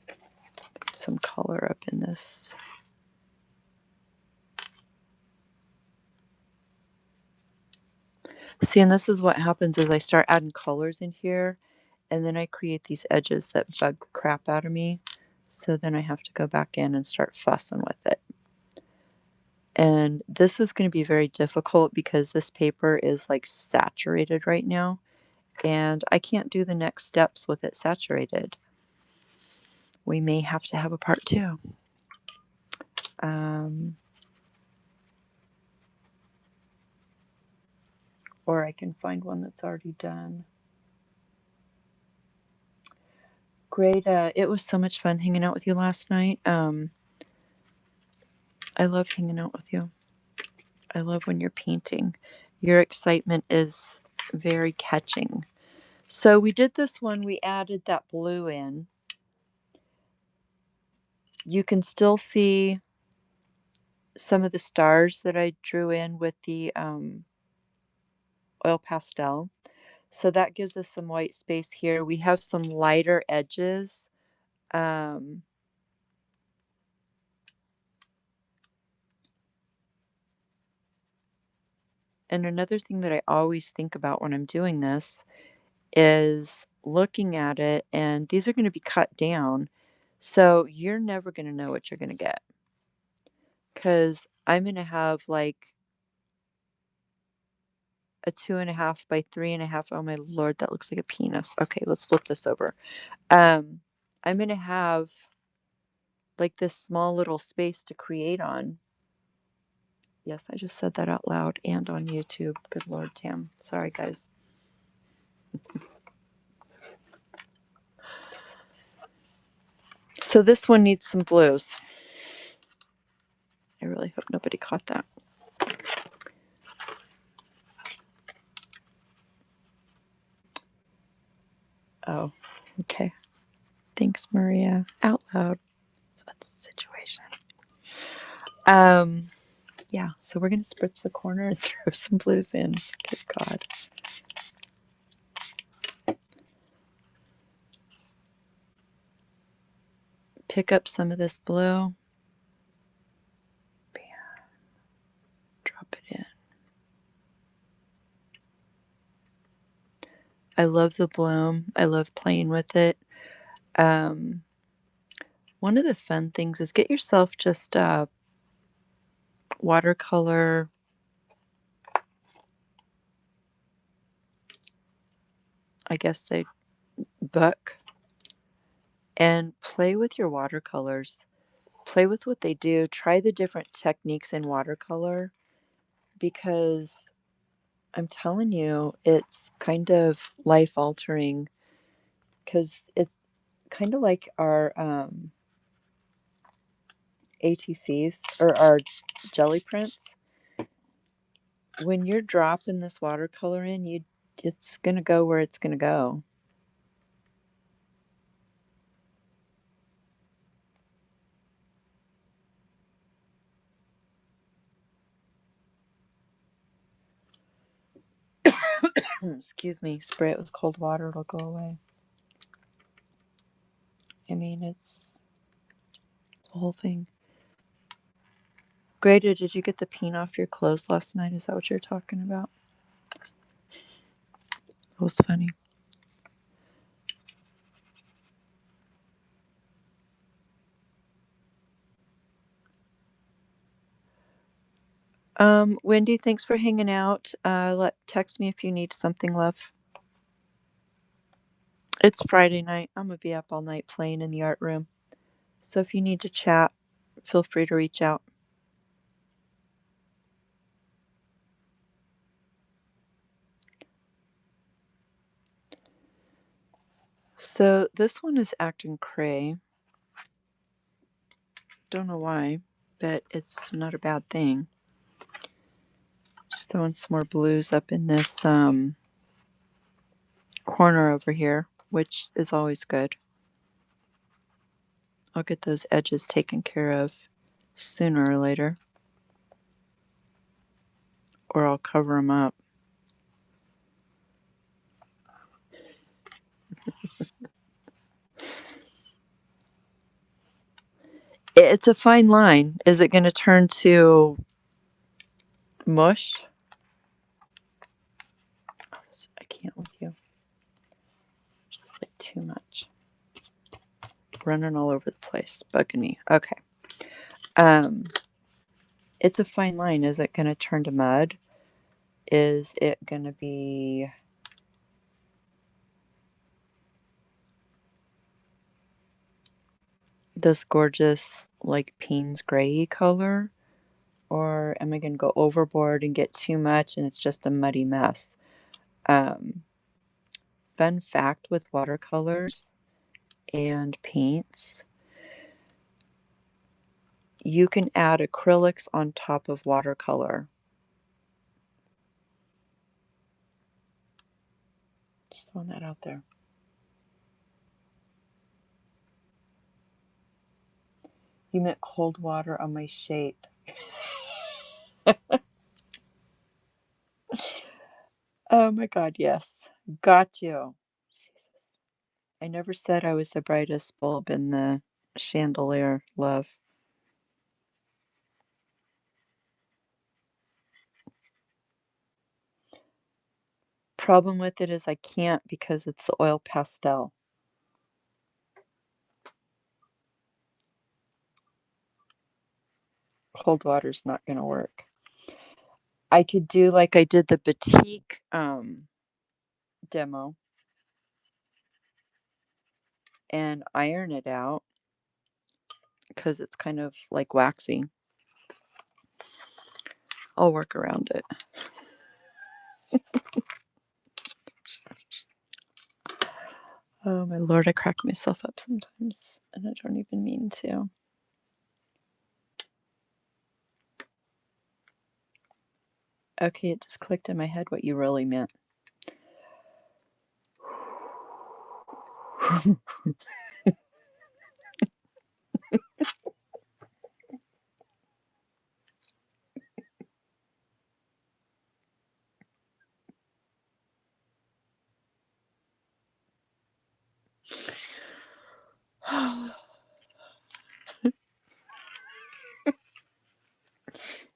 Get some color up in this. See, and this is what happens is I start adding colors in here, and then I create these edges that bug the crap out of me. So then I have to go back in and start fussing with it. And this is going to be very difficult because this paper is like saturated right now, and I can't do the next steps with it saturated. We may have to have a part 2. Or I can find one that's already done. Great. It was so much fun hanging out with you last night. I love hanging out with you. I love when you're painting. Your excitement is very catching. So we did this one, we added that blue in. You can still see some of the stars that I drew in with the oil pastel. So that gives us some white space here. We have some lighter edges. Um, and another thing that I always think about when I'm doing this is looking at it, and these are going to be cut down. So you're never going to know what you're going to get, because I'm going to have like a 2.5 by 3.5. Oh my Lord, that looks like a penis. Okay, let's flip this over. I'm going to have like this small little space to create on. Yes, I just said that out loud and on YouTube. Good Lord, Tam. Sorry, guys. So this one needs some blues. I really hope nobody caught that. Oh, okay. Thanks, Maria. Out loud. So that's the situation. Yeah, so we're gonna spritz the corner and throw some blues in. Good God. Pick up some of this blue. Bam. Drop it in. I love the bloom. I love playing with it. Um, one of the fun things is get yourself just a watercolor. I guess they book, and play with your watercolors. Play with what they do. Try the different techniques in watercolor, because I'm telling you, it's kind of life altering, because it's kind of like our ATCs or our jelly prints. When you're dropping this watercolor in, it's gonna go where it's gonna go. Excuse me. Spray it with cold water; it'll go away. I mean, it's the whole thing. Greta, did you get the paint off your clothes last night? Is that what you're talking about? It was funny. Wendy, thanks for hanging out. Text me if you need something, love. It's Friday night. I'm gonna be up all night playing in the art room. So if you need to chat, feel free to reach out. So this one is acting cray. Don't know why, but it's not a bad thing. Just throwing some more blues up in this corner over here, which is always good. I'll get those edges taken care of sooner or later, or I'll cover them up. It's a fine line. Is it going to turn to mush? I can't with you. Just like too much. Running all over the place, bugging me. Okay. It's a fine line. Is it going to turn to mud? Is it going to be this gorgeous, like Payne's gray color? Or am I going to go overboard and get too much and it's just a muddy mess? Fun fact with watercolors and paints, You can add acrylics on top of watercolor. Just throwing that out there. You meant cold water on my shape. Oh my God, yes. Got you. Jesus. I never said I was the brightest bulb in the chandelier, love. Problem with it is I can't because it's the oil pastel. Cold water's not gonna work. I could do like I did the batik demo and iron it out because it's kind of like waxy. I'll work around it. Oh my Lord, I crack myself up sometimes and I don't even mean to. Okay, it just clicked in my head what you really meant.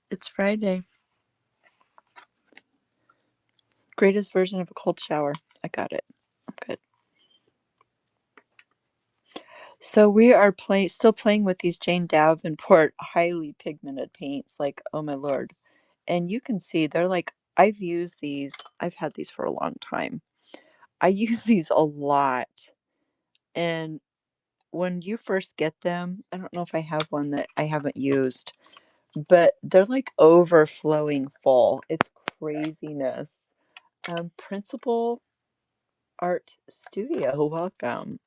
It's Friday. Greatest version of a cold shower. I got it. I'm good. So we are still playing with these Jane Davenport highly pigmented paints. Like, oh my Lord. And you can see they're like, I've used these. I've had these for a long time. I use these a lot. And when you first get them, I don't know if I have one that I haven't used, but they're like overflowing full. It's craziness. Principal Art Studio, welcome.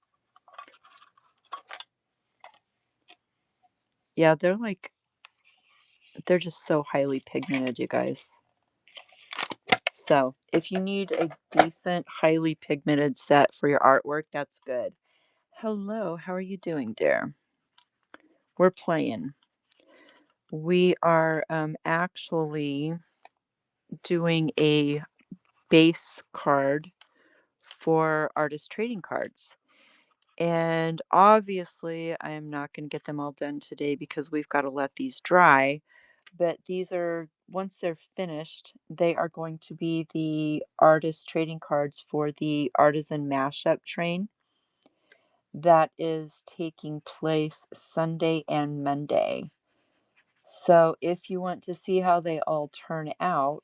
Yeah, they're just so highly pigmented, you guys. So if you need a decent, highly pigmented set for your artwork, that's good. Hello, how are you doing, dear? We're playing. We are actually doing a base card for artist trading cards. And obviously, I'm not going to get them all done today because we've got to let these dry. But these are, once they're finished, they are going to be the artist trading cards for the Artisan Mashup Train that is taking place Sunday and Monday. So if you want to see how they all turn out,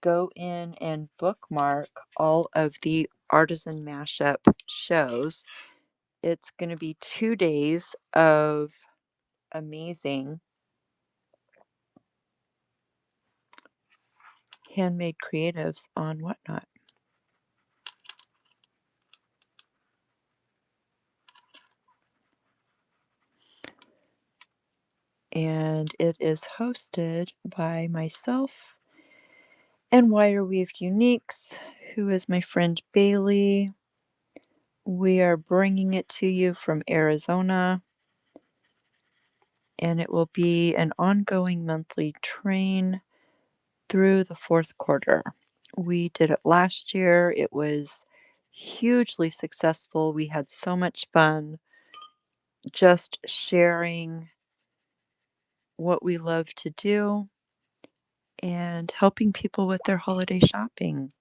go in and bookmark all of the Artisan Mashup shows. It's going to be 2 days of amazing handmade creatives on Whatnot. And it is hosted by myself and Wire Weaved Uniques, who is my friend Bailey. We are bringing it to you from Arizona, and it will be an ongoing monthly train through the fourth quarter. We did it last year. It was hugely successful. We had so much fun just sharing what we love to do and helping people with their holiday shopping.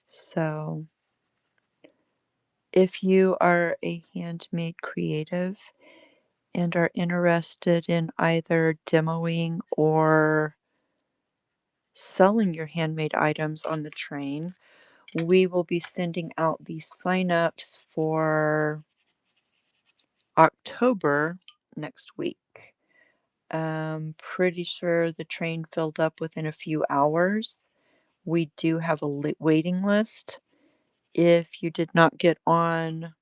So, if you are a handmade creative and are interested in either demoing or selling your handmade items on the train, we will be sending out the signups for October next week. Pretty sure the train filled up within a few hours. We do have a waiting list. If you did not get on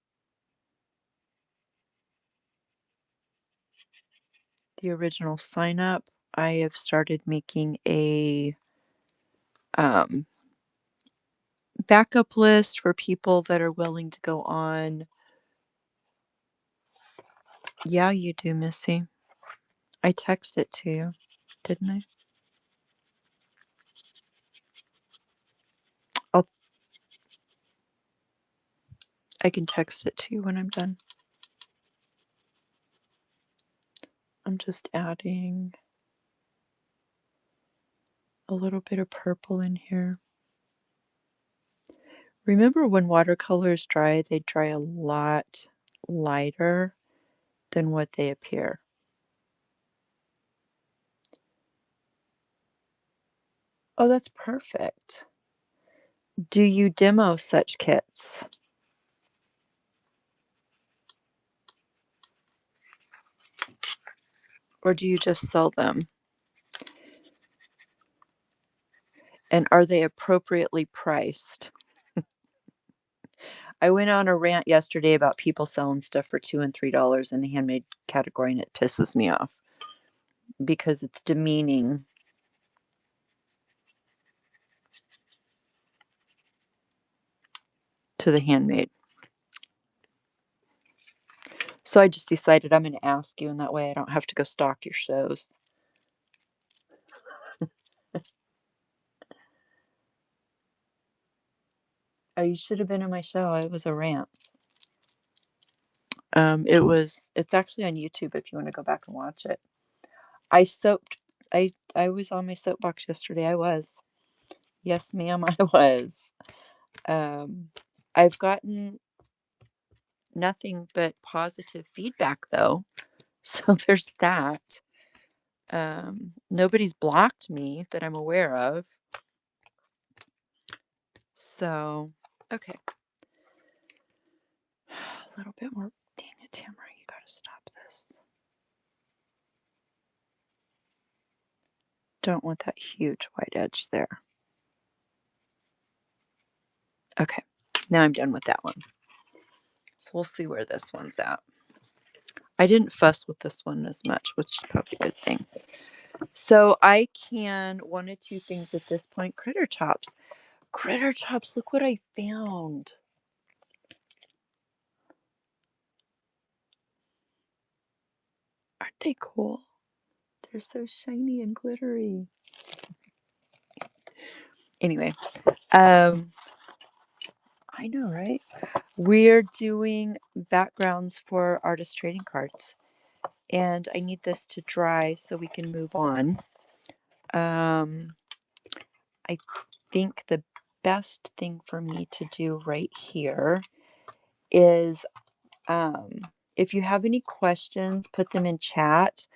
the original sign up, I have started making a um, backup list for people that are willing to go on. Yeah, you do, Missy. I texted it to you, didn't I? I'll, I can text it to you when I'm done. I'm just adding a little bit of purple in here. Remember when watercolors dry, they dry a lot lighter than what they appear. Oh, that's perfect. Do you demo such kits? Or do you just sell them? And are they appropriately priced? I went on a rant yesterday about people selling stuff for $2 and $3 in the handmade category, and it pisses me off because it's demeaning to the handmade. So I just decided I'm going to ask you, and that way I don't have to go stalk your shows. Oh, you should have been in my show. It was a rant. It's actually on YouTube if you want to go back and watch it. I soaped, I was on my soapbox yesterday. I was. Yes, ma'am, I was. Um, I've gotten nothing but positive feedback though. So there's that. Nobody's blocked me that I'm aware of. So, okay. A little bit more. Dang it, Tamara, you gotta stop this. Don't want that huge white edge there. Okay, now I'm done with that one. So we'll see where this one's at. I didn't fuss with this one as much, which is probably a good thing. So I can one of two things at this point. Critter chops. Critter chops, look what I found. Aren't they cool? They're so shiny and glittery. Anyway, I know, right? We're doing backgrounds for artist trading cards. And I need this to dry so we can move on. I think the best thing for me to do right here is if you have any questions, put them in chat.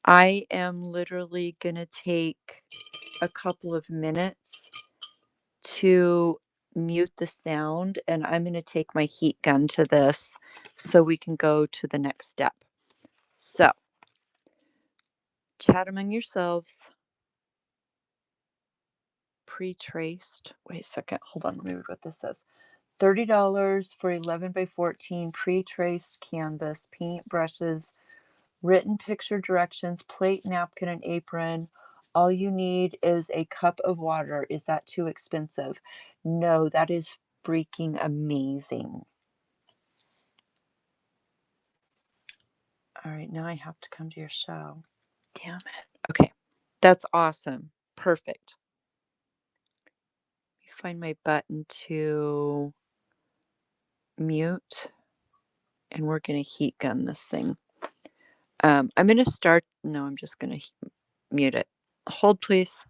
I am literally going to take a couple of minutes to mute the sound, and I'm going to take my heat gun to this so we can go to the next step. So, chat among yourselves. Pre-traced. Wait a second. Hold on. Let me read what this says. $30 for 11 by 14 pre-traced canvas, paint brushes, written picture directions, plate, napkin, and apron. All you need is a cup of water. Is that too expensive? No, that is freaking amazing. All right, now I have to come to your show. Damn it. Okay, that's awesome. Perfect. Let me find my button to mute, and we're going to heat gun this thing. I'm going to start. No, I'm just going to mute it. Hold, please.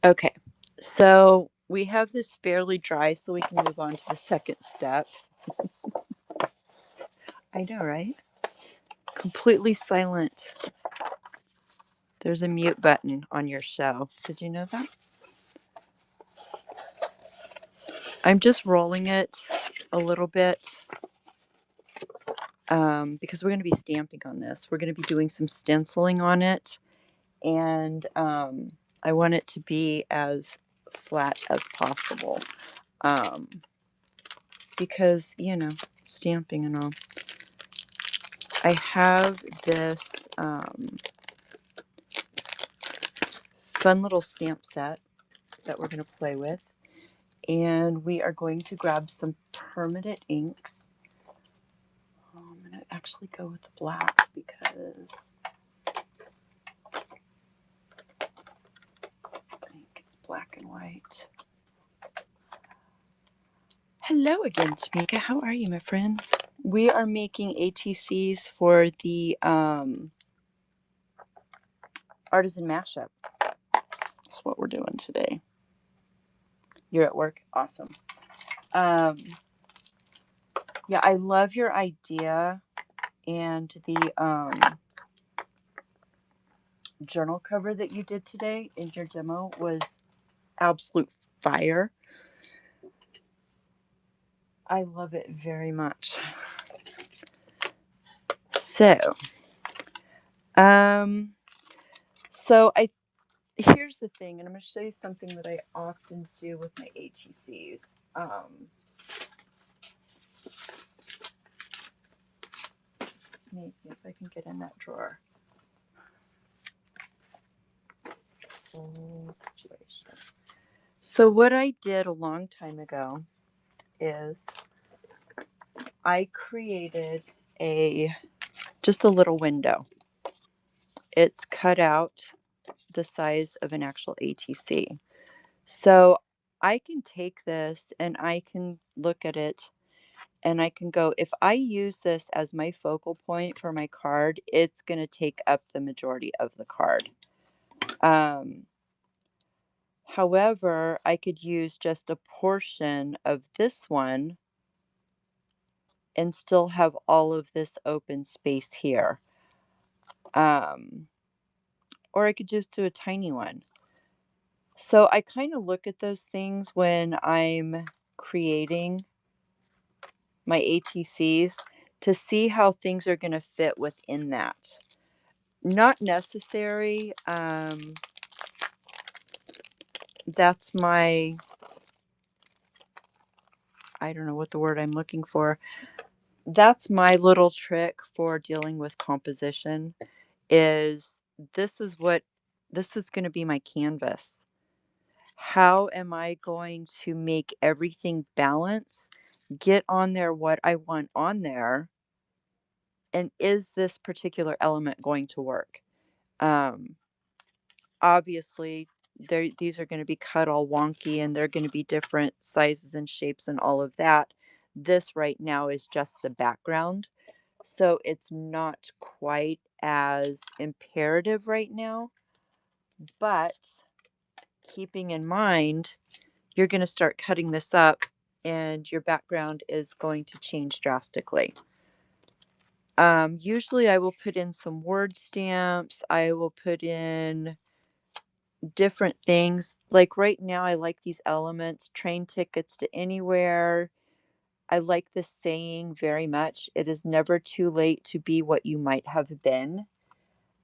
Okay, so we have this fairly dry, so we can move on to the second step. I know, right? Completely silent. There's a mute button on your show. Did you know that? I'm just rolling it a little bit because we're going to be stamping on this. We're going to be doing some stenciling on it, and I want it to be as flat as possible because, stamping and all. I have this fun little stamp set that we're going to play with, and we are going to grab some permanent inks. I'm going to actually go with the black because I think it's black and white. Hello again, Tamika. How are you, my friend? We are making ATCs for the artisan mashup. That's what we're doing today. You're at work? Awesome. Yeah, I love your idea, and the journal cover that you did today in your demo was absolute fire. I love it very much. So, here's the thing, and I'm going to show you something that I often do with my ATCs. Maybe if I can get in that drawer. Situation. So what I did a long time ago is I created just a little window. It's cut out the size of an actual ATC. So I can take this and I can look at it and I can go, if I use this as my focal point for my card, it's going to take up the majority of the card. However, I could use just a portion of this one and still have all of this open space here. Or I could just do a tiny one. So I kind of look at those things when I'm creating my ATCs to see how things are going to fit within that. Not necessary. That's my, I don't know what the word I'm looking for. That's my little trick for dealing with composition is this is going to be my canvas. How am I going to make everything balance, get on there what I want on there, and is this particular element going to work? Obviously, these are going to be cut all wonky and they're going to be different sizes and shapes and all of that. This right now is just the background. So it's not quite as imperative right now, but keeping in mind, you're going to start cutting this up and your background is going to change drastically. Usually I will put in some word stamps. I will put in different things. Like right now, I like these elements, train tickets to anywhere. I like this saying very much. It is never too late to be what you might have been.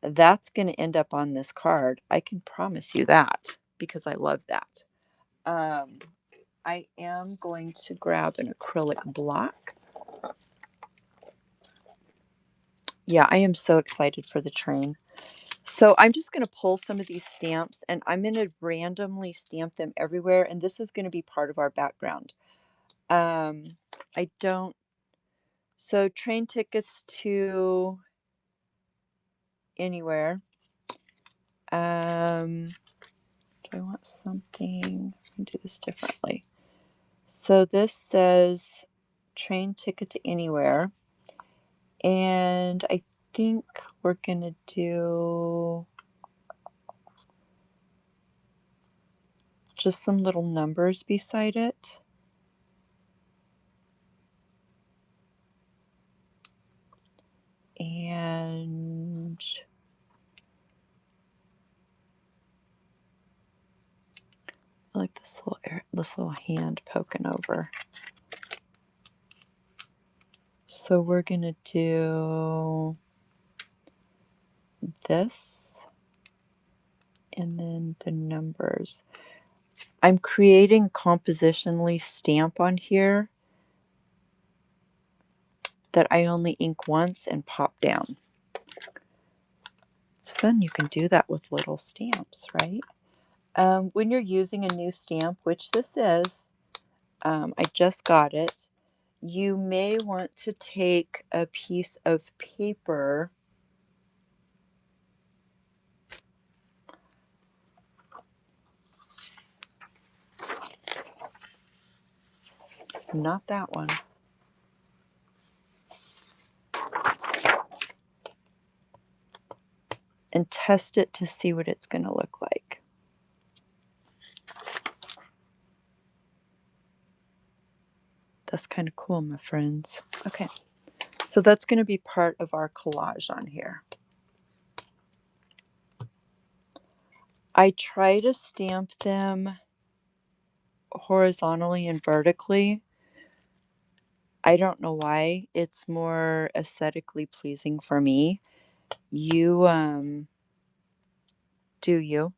That's going to end up on this card. I can promise you that because I love that. I am going to grab an acrylic block. Yeah, I am so excited for the train. So I'm just going to pull some of these stamps and I'm going to randomly stamp them everywhere. And this is going to be part of our background. I don't, so train tickets to anywhere. Do I want something? I can do this differently. So this says train ticket to anywhere. And I think we're going to do, just some little numbers beside it. And I like this little hand poking over. So we're gonna do this and then the numbers. I'm creating a compositionally stamp on here that I only ink once and pop down. It's fun. You can do that with little stamps, right? When you're using a new stamp, which this is, I just got it, you may want to take a piece of paper. Not that one. And test it to see what it's going to look like. That's kind of cool, my friends. Okay, so that's going to be part of our collage on here. I try to stamp them horizontally and vertically. I don't know why. It's more aesthetically pleasing for me. You do you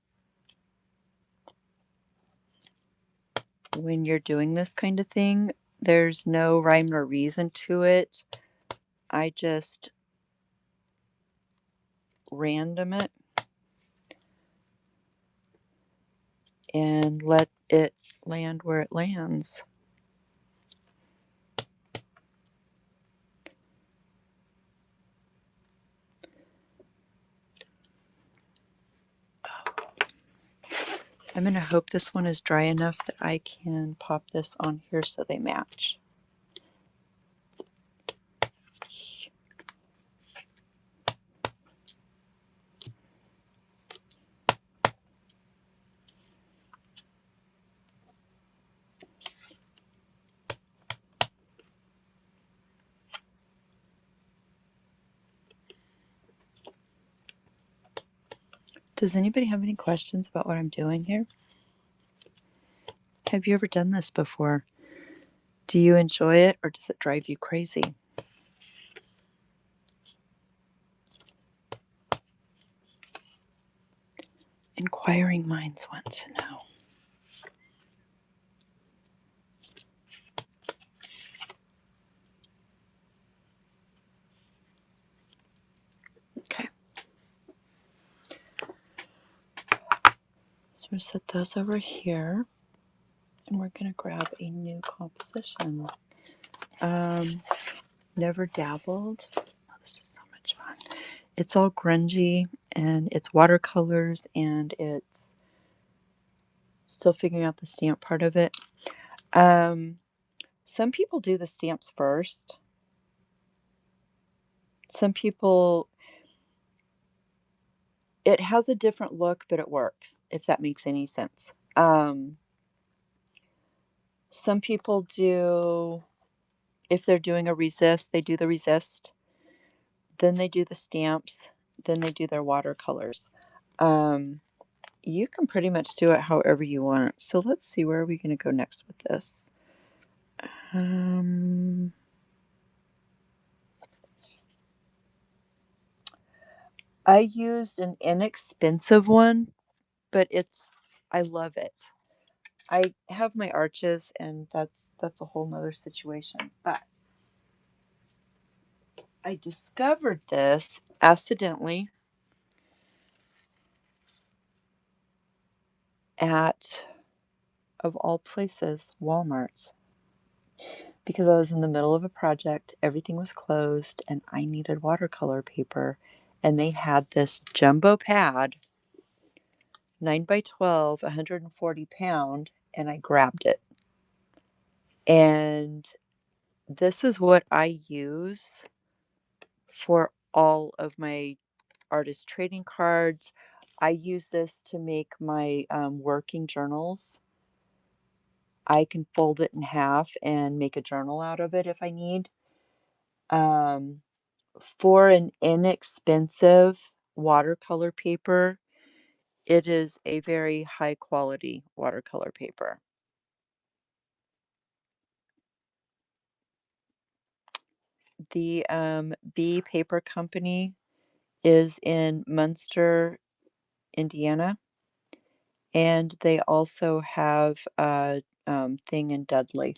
when you're doing this kind of thing. There's no rhyme or reason to it. I just random it and let it land where it lands. I'm going to hope this one is dry enough that I can pop this on here so they match. Does anybody have any questions about what I'm doing here? Have you ever done this before? Do you enjoy it or does it drive you crazy? Inquiring minds want to know. Okay. So we'll set those over here. And we're going to grab a new composition. Never dabbled. Oh, this is so much fun. It's all grungy and it's watercolors and it's still figuring out the stamp part of it. Some people do the stamps first. Some people, it has a different look, but it works, if that makes any sense. Some people do, if they're doing a resist, they do the resist, then they do the stamps, then they do their watercolors. You can pretty much do it however you want. So let's see, where are we going to go next with this? I used an inexpensive one, but I love it. I have my arches and that's a whole nother situation. But I discovered this accidentally at, of all places, Walmart. Because I was in the middle of a project, everything was closed, and I needed watercolor paper. And they had this jumbo pad, 9 by 12, 140 pound, and I grabbed it. And this is what I use for all of my artist trading cards. I use this to make my working journals. I can fold it in half and make a journal out of it if I need. Um, for an inexpensive watercolor paper, it is a very high quality watercolor paper. The B Paper Company is in Munster, Indiana, and they also have a thing in Dudley.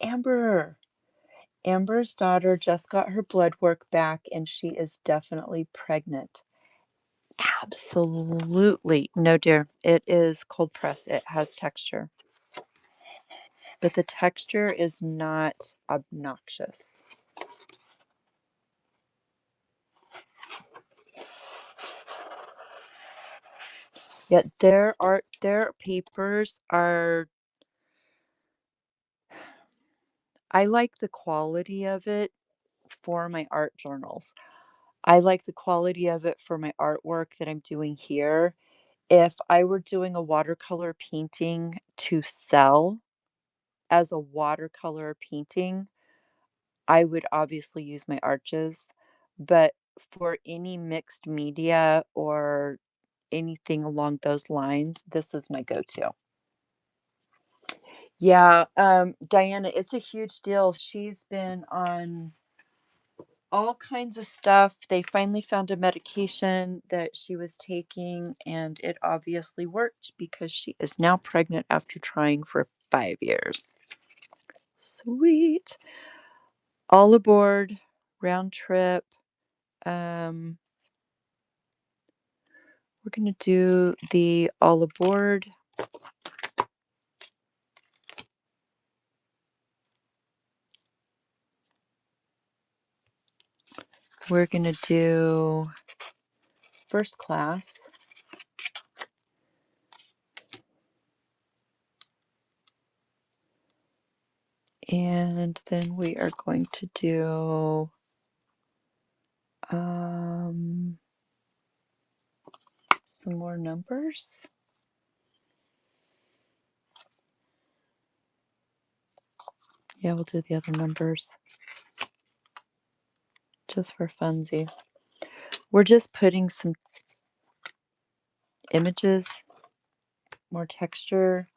Amber's daughter just got her blood work back, and she is definitely pregnant. Absolutely. No, dear. It is cold press. It has texture, but the texture is not obnoxious. Yet their papers are, I like the quality of it for my art journals. I like the quality of it for my artwork that I'm doing here. If I were doing a watercolor painting to sell as a watercolor painting, I would obviously use my Arches, but for any mixed media or anything along those lines, this is my go-to. Yeah, Diana, it's a huge deal. She's been on all kinds of stuff. They finally found a medication that she was taking, and it obviously worked because she is now pregnant after trying for 5 years. Sweet. All aboard, round trip. We're gonna do the all aboard. We're gonna do first class. And then we are going to do some more numbers. Yeah, we'll do the other numbers just for funsies. We're just putting some images, more texture.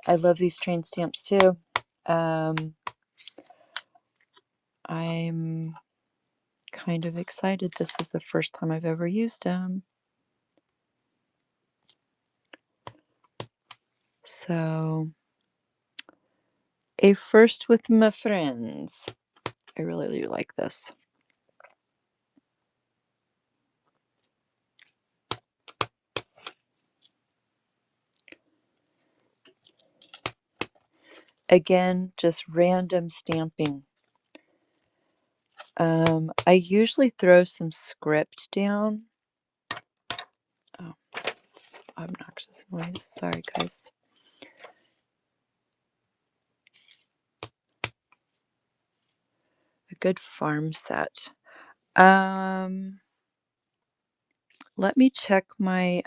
I love these train stamps too. I'm kind of excited. This is the first time I've ever used them. So, a first with my friends. I really do like this. Again, just random stamping. I usually throw some script down. Oh, it's obnoxious noise. Sorry, guys. A good farm set. Let me check my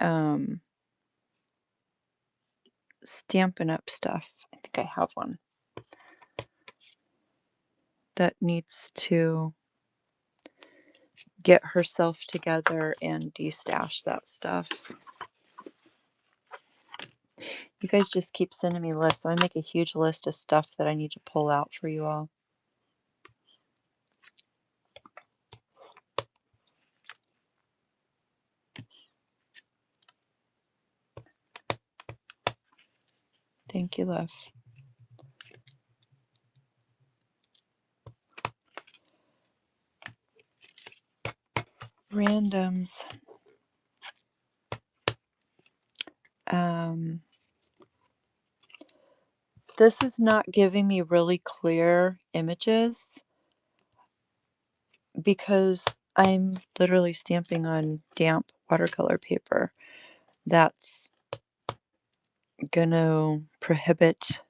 Stampin' Up stuff. I think I have one that needs to get herself together and destash that stuff. You guys just keep sending me lists, so I make a huge list of stuff that I need to pull out for you all. Thank you, love. Randoms. This is not giving me really clear images because I'm literally stamping on damp watercolor paper. That's gonna prohibit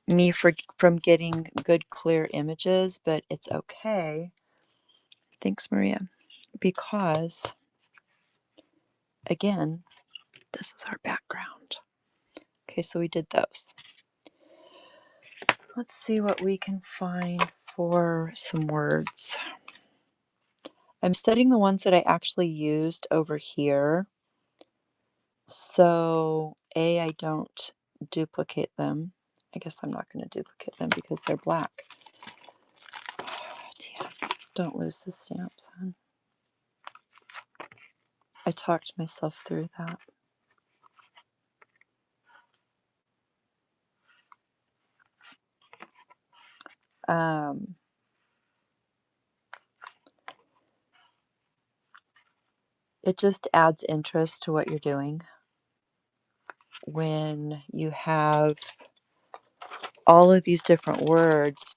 me from getting good clear images, but it's okay. Thanks, Maria. Because again, this is our background. Okay, so we did those. Let's see what we can find for some words. I'm setting the ones that I actually used over here. So I don't duplicate them. I guess I'm not going to duplicate them because they're black. Damn. Don't lose the stamps, hon. I talked myself through that. It just adds interest to what you're doing when you have all of these different words.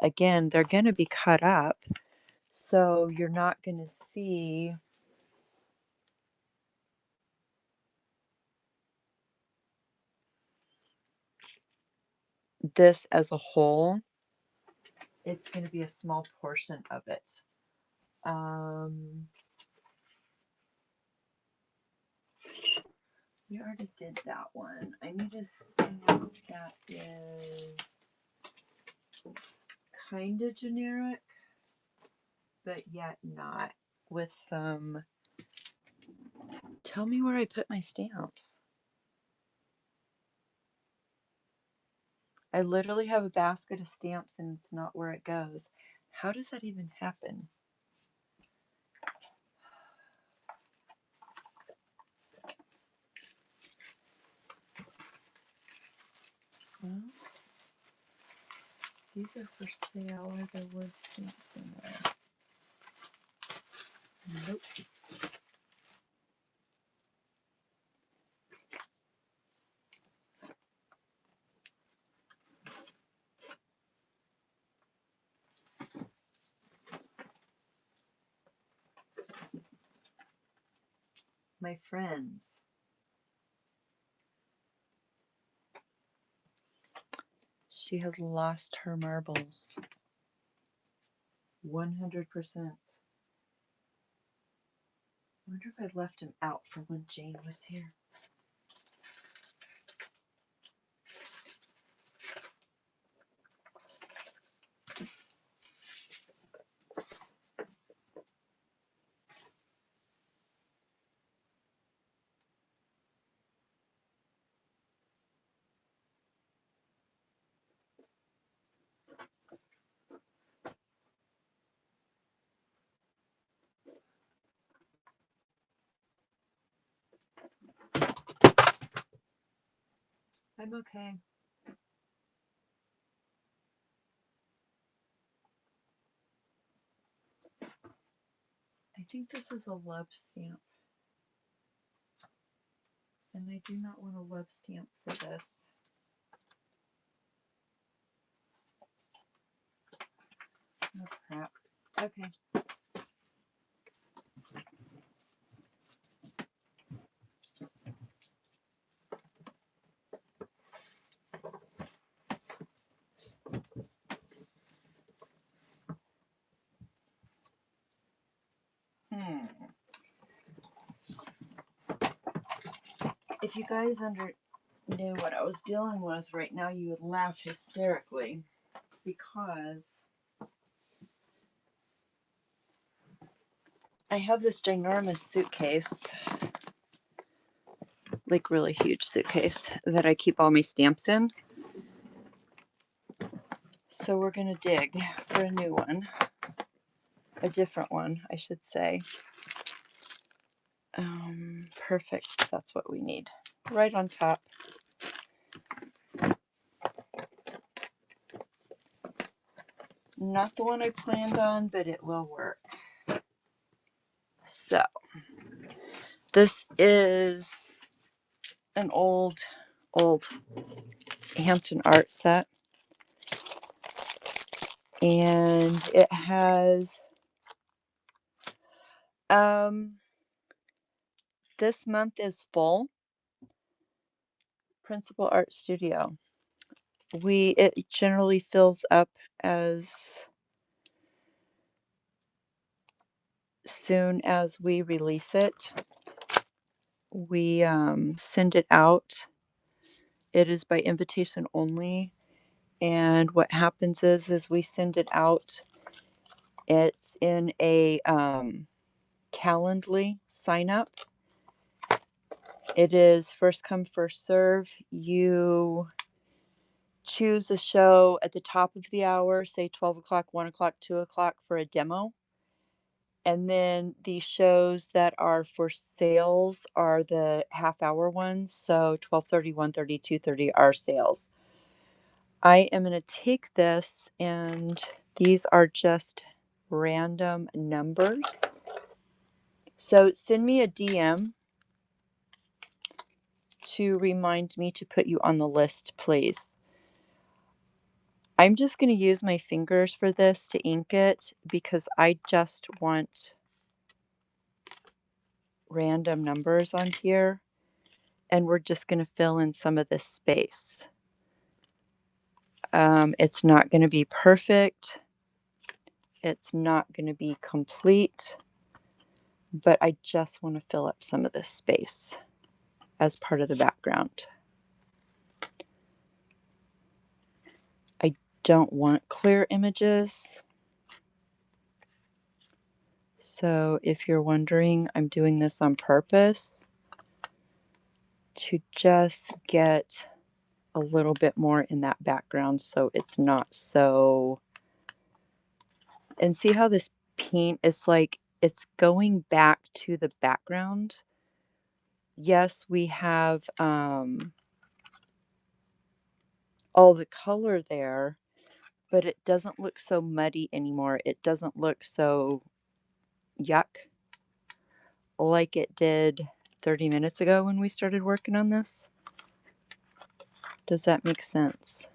Again, they're going to be cut up, so you're not going to see this as a whole. It's going to be a small portion of it. We already did that one. I need a stamp that is kind of generic, but yet not, with some... Tell me where I put my stamps. I literally have a basket of stamps and it's not where it goes. How does that even happen? Well, these are for sale. Are there wood stamps in there? Nope. My friends. She has lost her marbles. 100%. I wonder if I left him out for when Jane was here. I'm okay. I think this is a love stamp. And I do not want a love stamp for this. Oh, crap. Okay. If you guys knew what I was dealing with right now, you would laugh hysterically, because I have this ginormous suitcase, like really huge suitcase, that I keep all my stamps in. So we're going to dig for a new one. A different one, I should say. Perfect. That's what we need. Right on top. Not the one I planned on, but it will work. So, this is an old Hampton art set. And it has, this month is full. Principal Art Studio. It generally fills up as soon as we release it. we send it out. It is by invitation only. And what happens is we send it out. It's in a Calendly sign up. It is first come, first serve. You choose a show at the top of the hour, say 12 o'clock, 1 o'clock, 2 o'clock for a demo. And then the shows that are for sales are the half hour ones. So 12:30, 1:30, 2:30 are sales. I am going to take this, and these are just random numbers. So send me a DM to remind me to put you on the list, please. I'm just going to use my fingers for this to ink it because I just want random numbers on here, and we're just going to fill in some of this space. It's not going to be perfect. It's not going to be complete, but I just want to fill up some of this space as part of the background. I don't want clear images. So if you're wondering, I'm doing this on purpose to just get a little bit more in that background so it's not so. And see how this paint is like it's going back to the background. Yes, we have all the color there, but it doesn't look so muddy anymore. It doesn't look so yuck like it did 30 minutes ago when we started working on this. Does that make sense?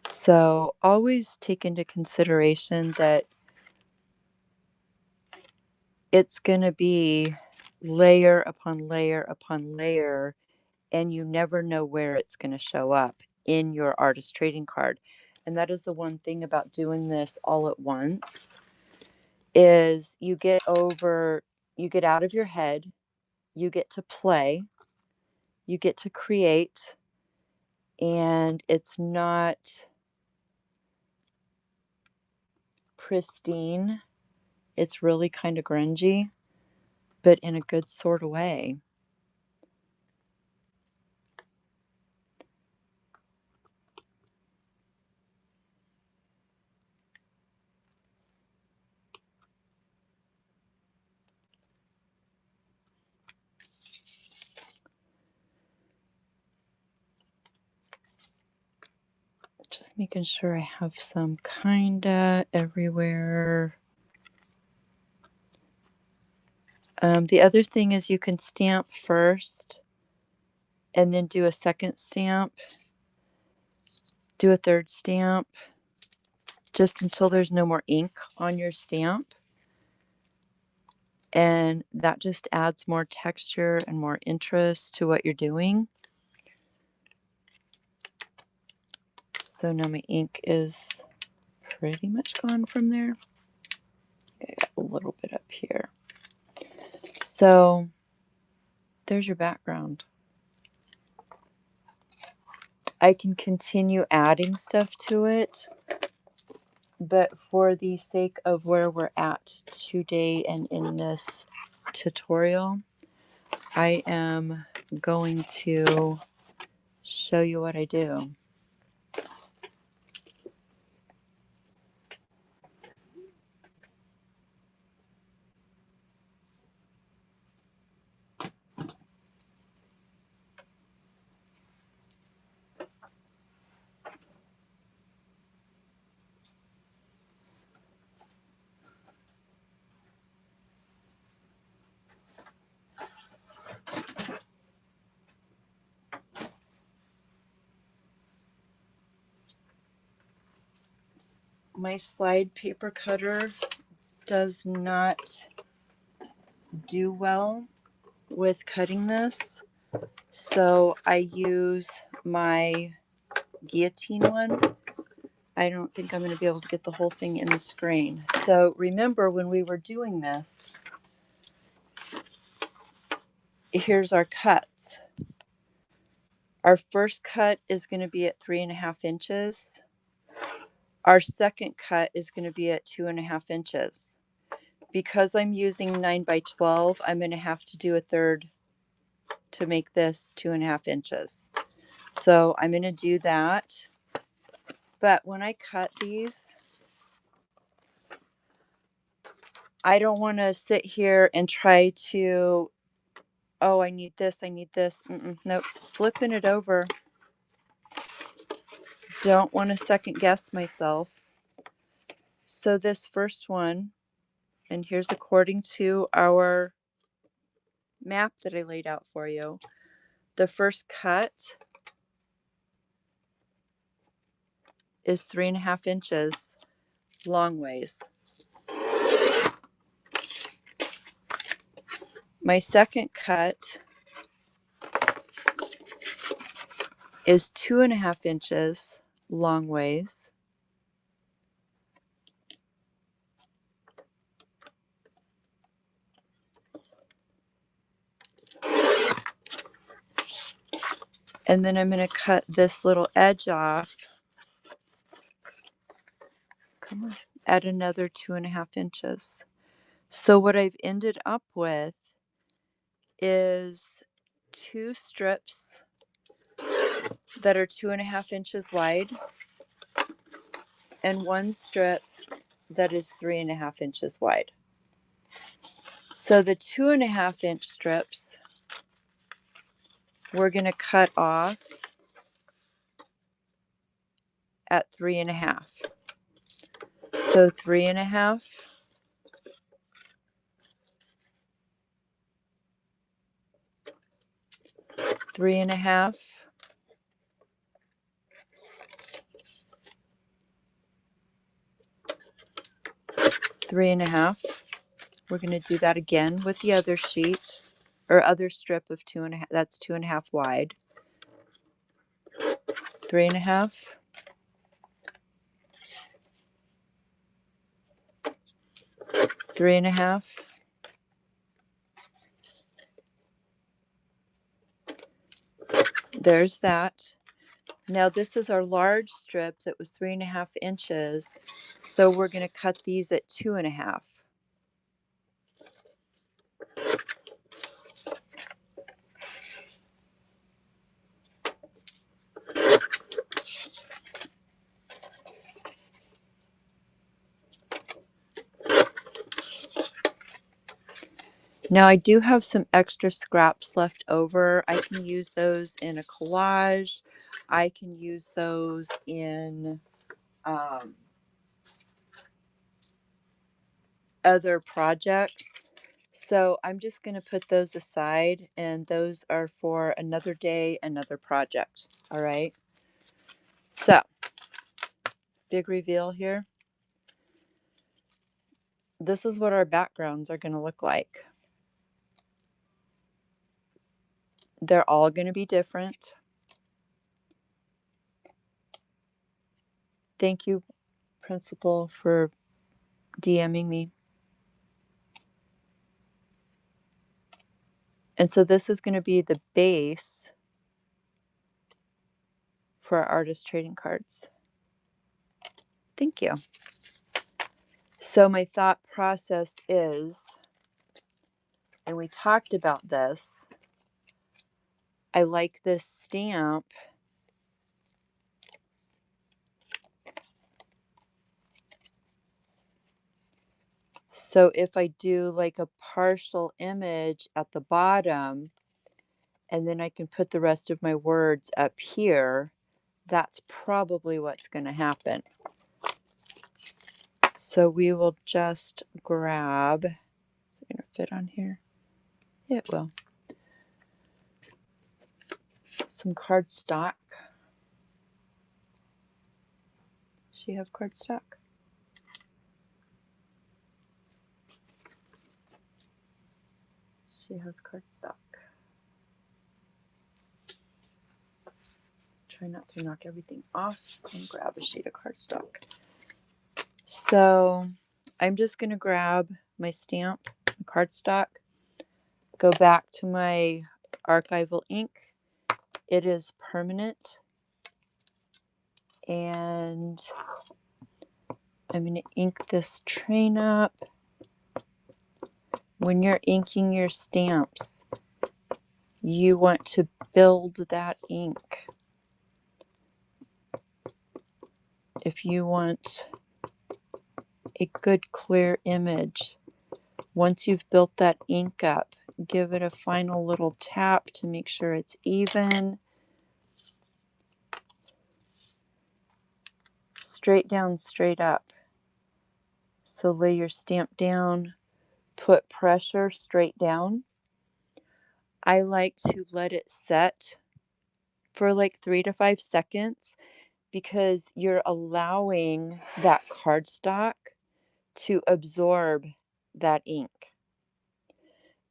So always take into consideration that it's going to be layer upon layer upon layer, and you never know where it's going to show up in your artist trading card. And that is the one thing about doing this all at once is you get out of your head, you get to play, you get to create, and it's not pristine. It's really kind of grungy, but in a good sort of way. Just making sure I have some kinda everywhere. The other thing is you can stamp first and then do a second stamp, do a third stamp, just until there's no more ink on your stamp. And that just adds more texture and more interest to what you're doing. So now my ink is pretty much gone from there. I got a little bit up here. So there's your background. I can continue adding stuff to it, but for the sake of where we're at today and in this tutorial, I am going to show you what I do. My slide paper cutter does not do well with cutting this, so I use my guillotine one. I don't think I'm going to be able to get the whole thing in the screen, So remember when we were doing this, here's our cuts. Our first cut is going to be at 3.5 inches. Our second cut is going to be at 2.5 inches. Because I'm using 9x12, I'm going to have to do a third to make this 2.5 inches. So I'm going to do that. But when I cut these, I don't want to sit here and try to, oh, I need this, I need this. Nope, flipping it over. Don't want to second guess myself. So this first one, and here's according to our map that I laid out for you. The first cut is 3.5 inches long ways. My second cut is 2.5 inches long ways. And then I'm going to cut this little edge off. Come on, at another 2.5 inches. So what I've ended up with is 2 strips that are 2.5 inches wide and 1 strip that is 3.5 inches wide. So the 2.5 inch strips we're going to cut off at 3.5. So 3.5, 3.5, 3.5. We're going to do that again with the other sheet or other strip of 2.5. That's 2.5 wide. 3.5, 3.5, there's that. Now this is our large strip that was 3.5 inches. So we're going to cut these at 2.5. Now I do have some extra scraps left over. I can use those in a collage. I can use those in other projects. So I'm just going to put those aside, and those are for another day, another project. All right. So big reveal here. This is what our backgrounds are going to look like. They're all going to be different. Thank you, Principal, for DMing me. And so this is going to be the base for our artist trading cards. Thank you. So my thought process is, and we talked about this, I like this stamp. So if I do like a partial image at the bottom, and then I can put the rest of my words up here, that's probably what's going to happen. So we will just grab, is it going to fit on here? Yeah, it will. Some cardstock. Does she have cardstock? She has cardstock. Try not to knock everything off and grab a sheet of cardstock. So I'm just going to grab my stamp, cardstock, go back to my archival ink. It is permanent. And I'm going to ink this train up. When you're inking your stamps, you want to build that ink. If you want a good clear image, once you've built that ink up, give it a final little tap to make sure it's even. Straight down, straight up. So lay your stamp down, put pressure straight down. I like to let it set for like 3 to 5 seconds because you're allowing that cardstock to absorb that ink.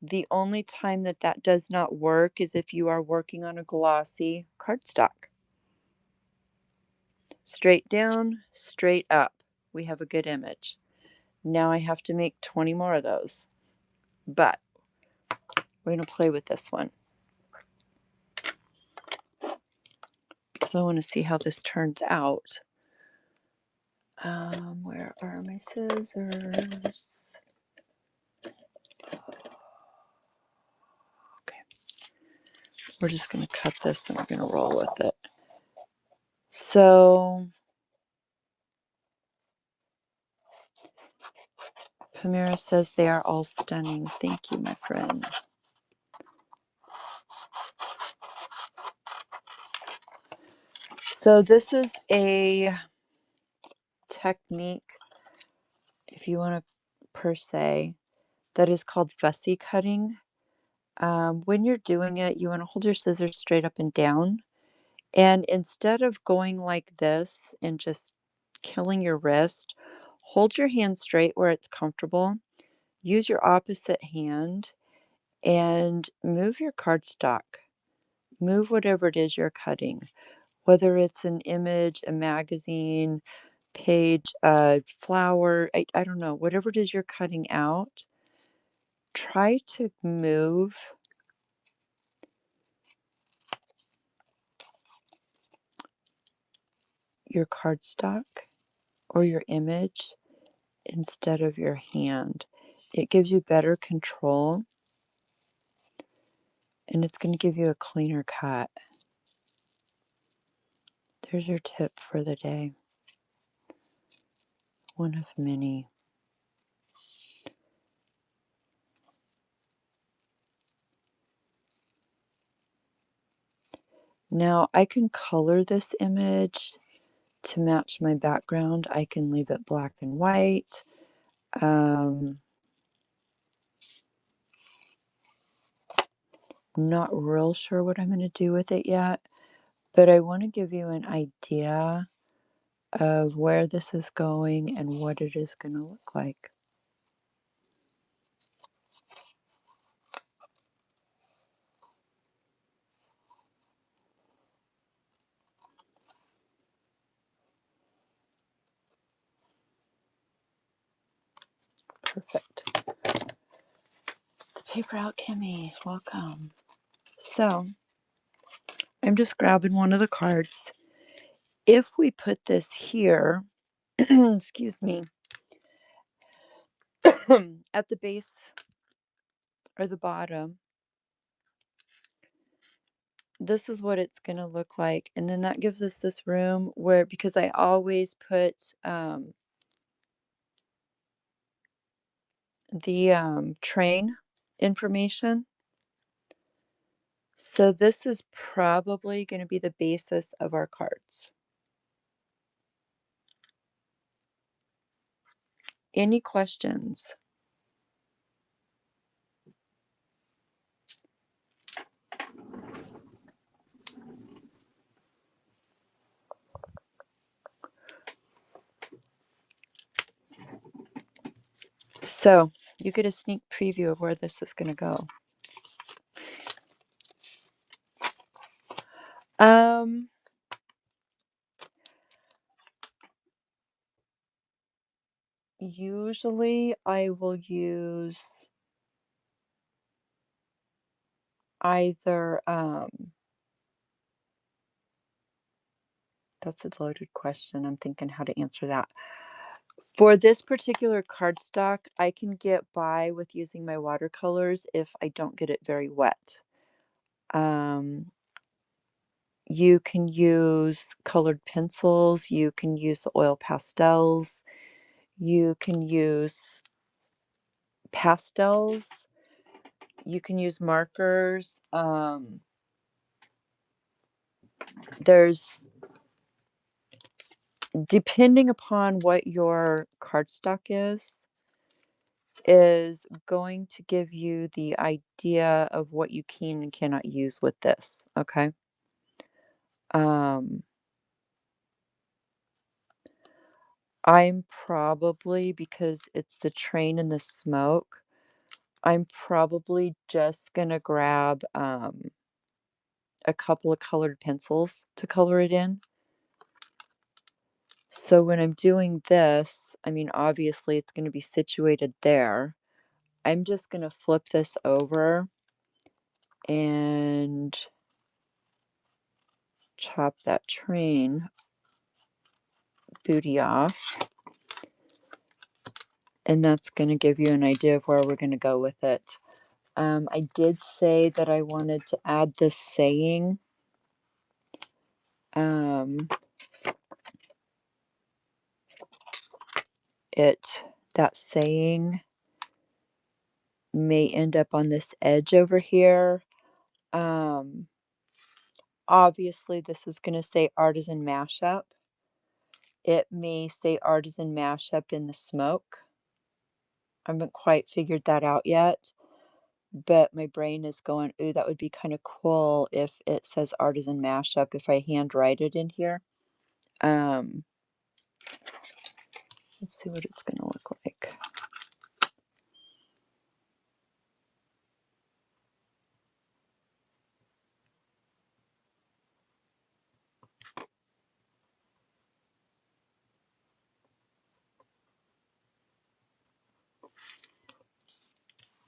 The only time that that does not work is if you are working on a glossy cardstock. Straight down, straight up. We have a good image. Now I have to make 20 more of those, but we're going to play with this one because I want to see how this turns out. Where are my scissors? Okay. We're just going to cut this and we're going to roll with it. So Pamira says they are all stunning. Thank you, my friend. So this is a technique, if you want to per se, that is called fussy cutting. When you're doing it, you want to hold your scissors straight up and down. And instead of going like this and just killing your wrist, hold your hand straight where it's comfortable. Use your opposite hand and move your cardstock. Move whatever it is you're cutting, whether it's an image, a magazine, page, a flower, I don't know, whatever it is you're cutting out. Try to move your cardstock or your image instead of your hand. It gives you better control and it's going to give you a cleaner cut. There's your tip for the day. One of many. Now I can color this image to match my background. I can leave it black and white. Not real sure what I'm going to do with it yet, but I want to give you an idea of where this is going and what it is going to look like. Perfect. The Paper Alchemy, welcome. So I'm just grabbing one of the cards. If we put this here, excuse me, at the base or the bottom, this is what it's going to look like. And then that gives us this room where, because I always put the train information. So this is probably going to be the basis of our cards. Any questions? So you get a sneak preview of where this is going to go. Usually I will use either, that's a loaded question. I'm thinking how to answer that. For this particular cardstock, I can get by with using my watercolors if I don't get it very wet. Um, you can use colored pencils, you can use the oil pastels, you can use pastels, you can use markers. There's depending upon what your cardstock is going to give you the idea of what you can and cannot use with this, okay? Um, I'm probably, because it's the train and the smoke, I'm probably just gonna grab a couple of colored pencils to color it in. So when I'm doing this, I mean, obviously it's going to be situated there. I'm just going to flip this over and chop that train booty off. And that's going to give you an idea of where we're going to go with it. I did say that I wanted to add this saying. That saying may end up on this edge over here. Obviously, this is going to say artisan mashup. It may say artisan mashup in the smoke. I haven't quite figured that out yet, but my brain is going, ooh, that would be kind of cool if it says artisan mashup if I handwrite it in here. Let's see what it's going to look like.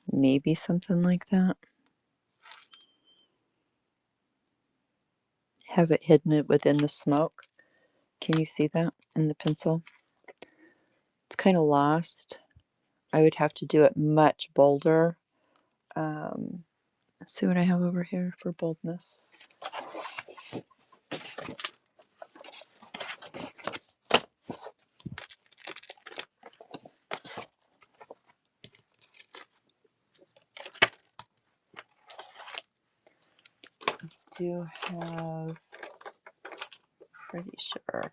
Maybe something like that. Have it hidden within the smoke. Can you see that in the pencil? It's kind of lost. I would have to do it much bolder. Let's see what I have over here for boldness. Do have, pretty sure,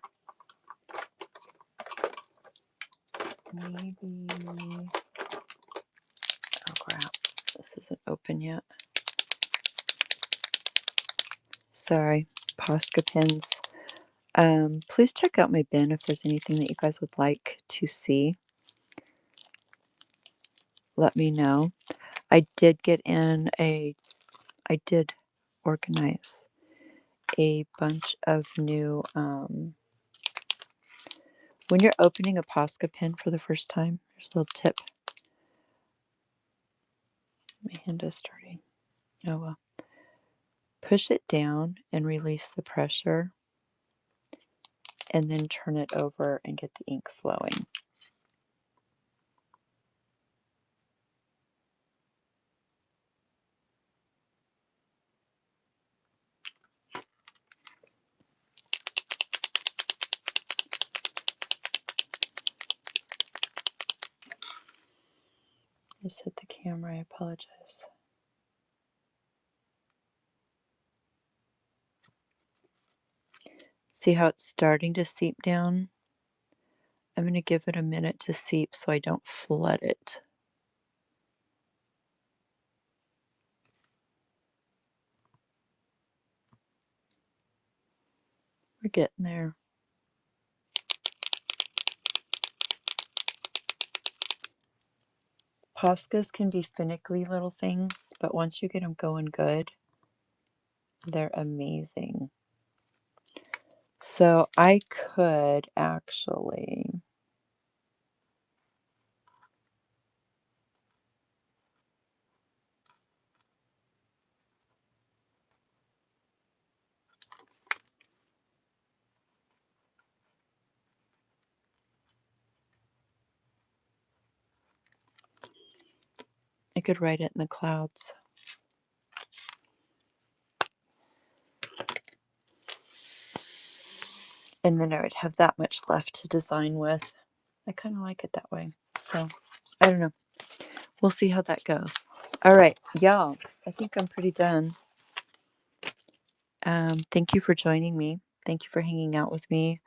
maybe, oh crap, this isn't open yet. Sorry, Posca pins. Please check out my bin if there's anything that you guys would like to see. Let me know. I did organize a bunch of new, when you're opening a Posca pin for the first time, here's a little tip. My hand is starting. Oh well. Push it down and release the pressure, and then turn it over and get the ink flowing. Just hit the camera, I apologize. See how it's starting to seep down? I'm going to give it a minute to seep so I don't flood it. We're getting there. Poscas can be finicky little things, but once you get them going good, they're amazing. So I could actually I could write it in the clouds. And then I would have that much left to design with. I kind of like it that way. So, I don't know. We'll see how that goes. All right, y'all. I think I'm pretty done. Thank you for joining me. Thank you for hanging out with me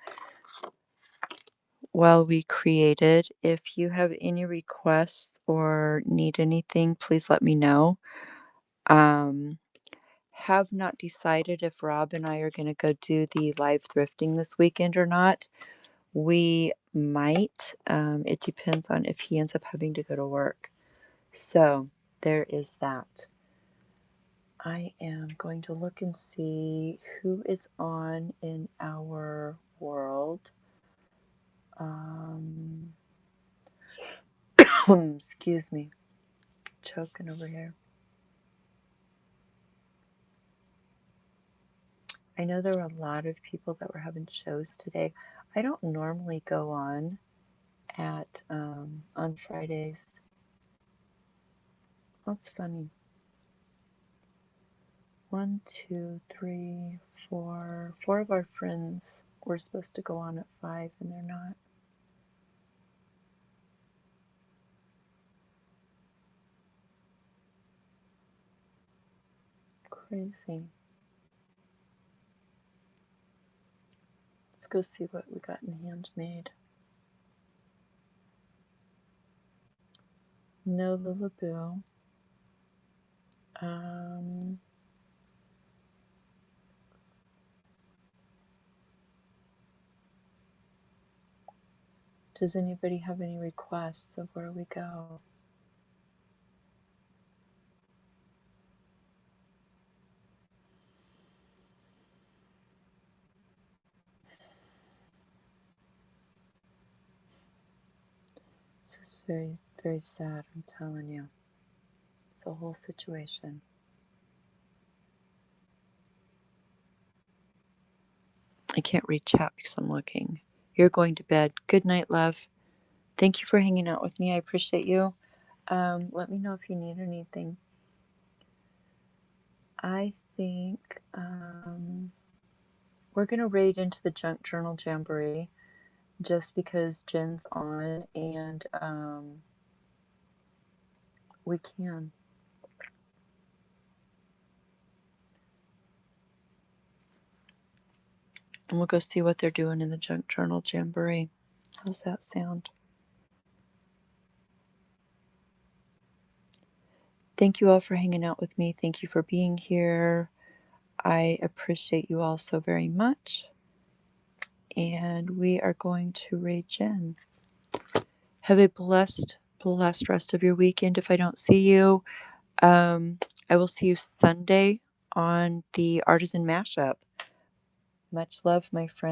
while we created. If you have any requests or need anything, please let me know. Have not decided if Rob and I are going to go do the live thrifting this weekend or not. We might. It depends on if he ends up having to go to work. So there is that. I am going to look and see who is on in our world. Excuse me. Choking over here. I know there were a lot of people that were having shows today. I don't normally go on at on Fridays. That's funny. 1, 2, 3, 4. 4 of our friends were supposed to go on at 5 and they're not. Crazy. Let's go see what we got in handmade. No Lullaboo. Does anybody have any requests of where we go? This is very, very sad, I'm telling you. It's a whole situation. I can't read chat because I'm looking. You're going to bed. Good night, love. Thank you for hanging out with me. I appreciate you. Let me know if you need anything. I think we're going to raid into the Junk Journal Jamboree just because Jen's on and we can. And we'll go see what they're doing in the Junk Journal Jamboree. How's that sound? Thank you all for hanging out with me. Thank you for being here. I appreciate you all so very much. And we are going to raid Jen. Have a blessed rest of your weekend. If I don't see you, I will see you Sunday on the Artisan Mashup. Much love, my friend.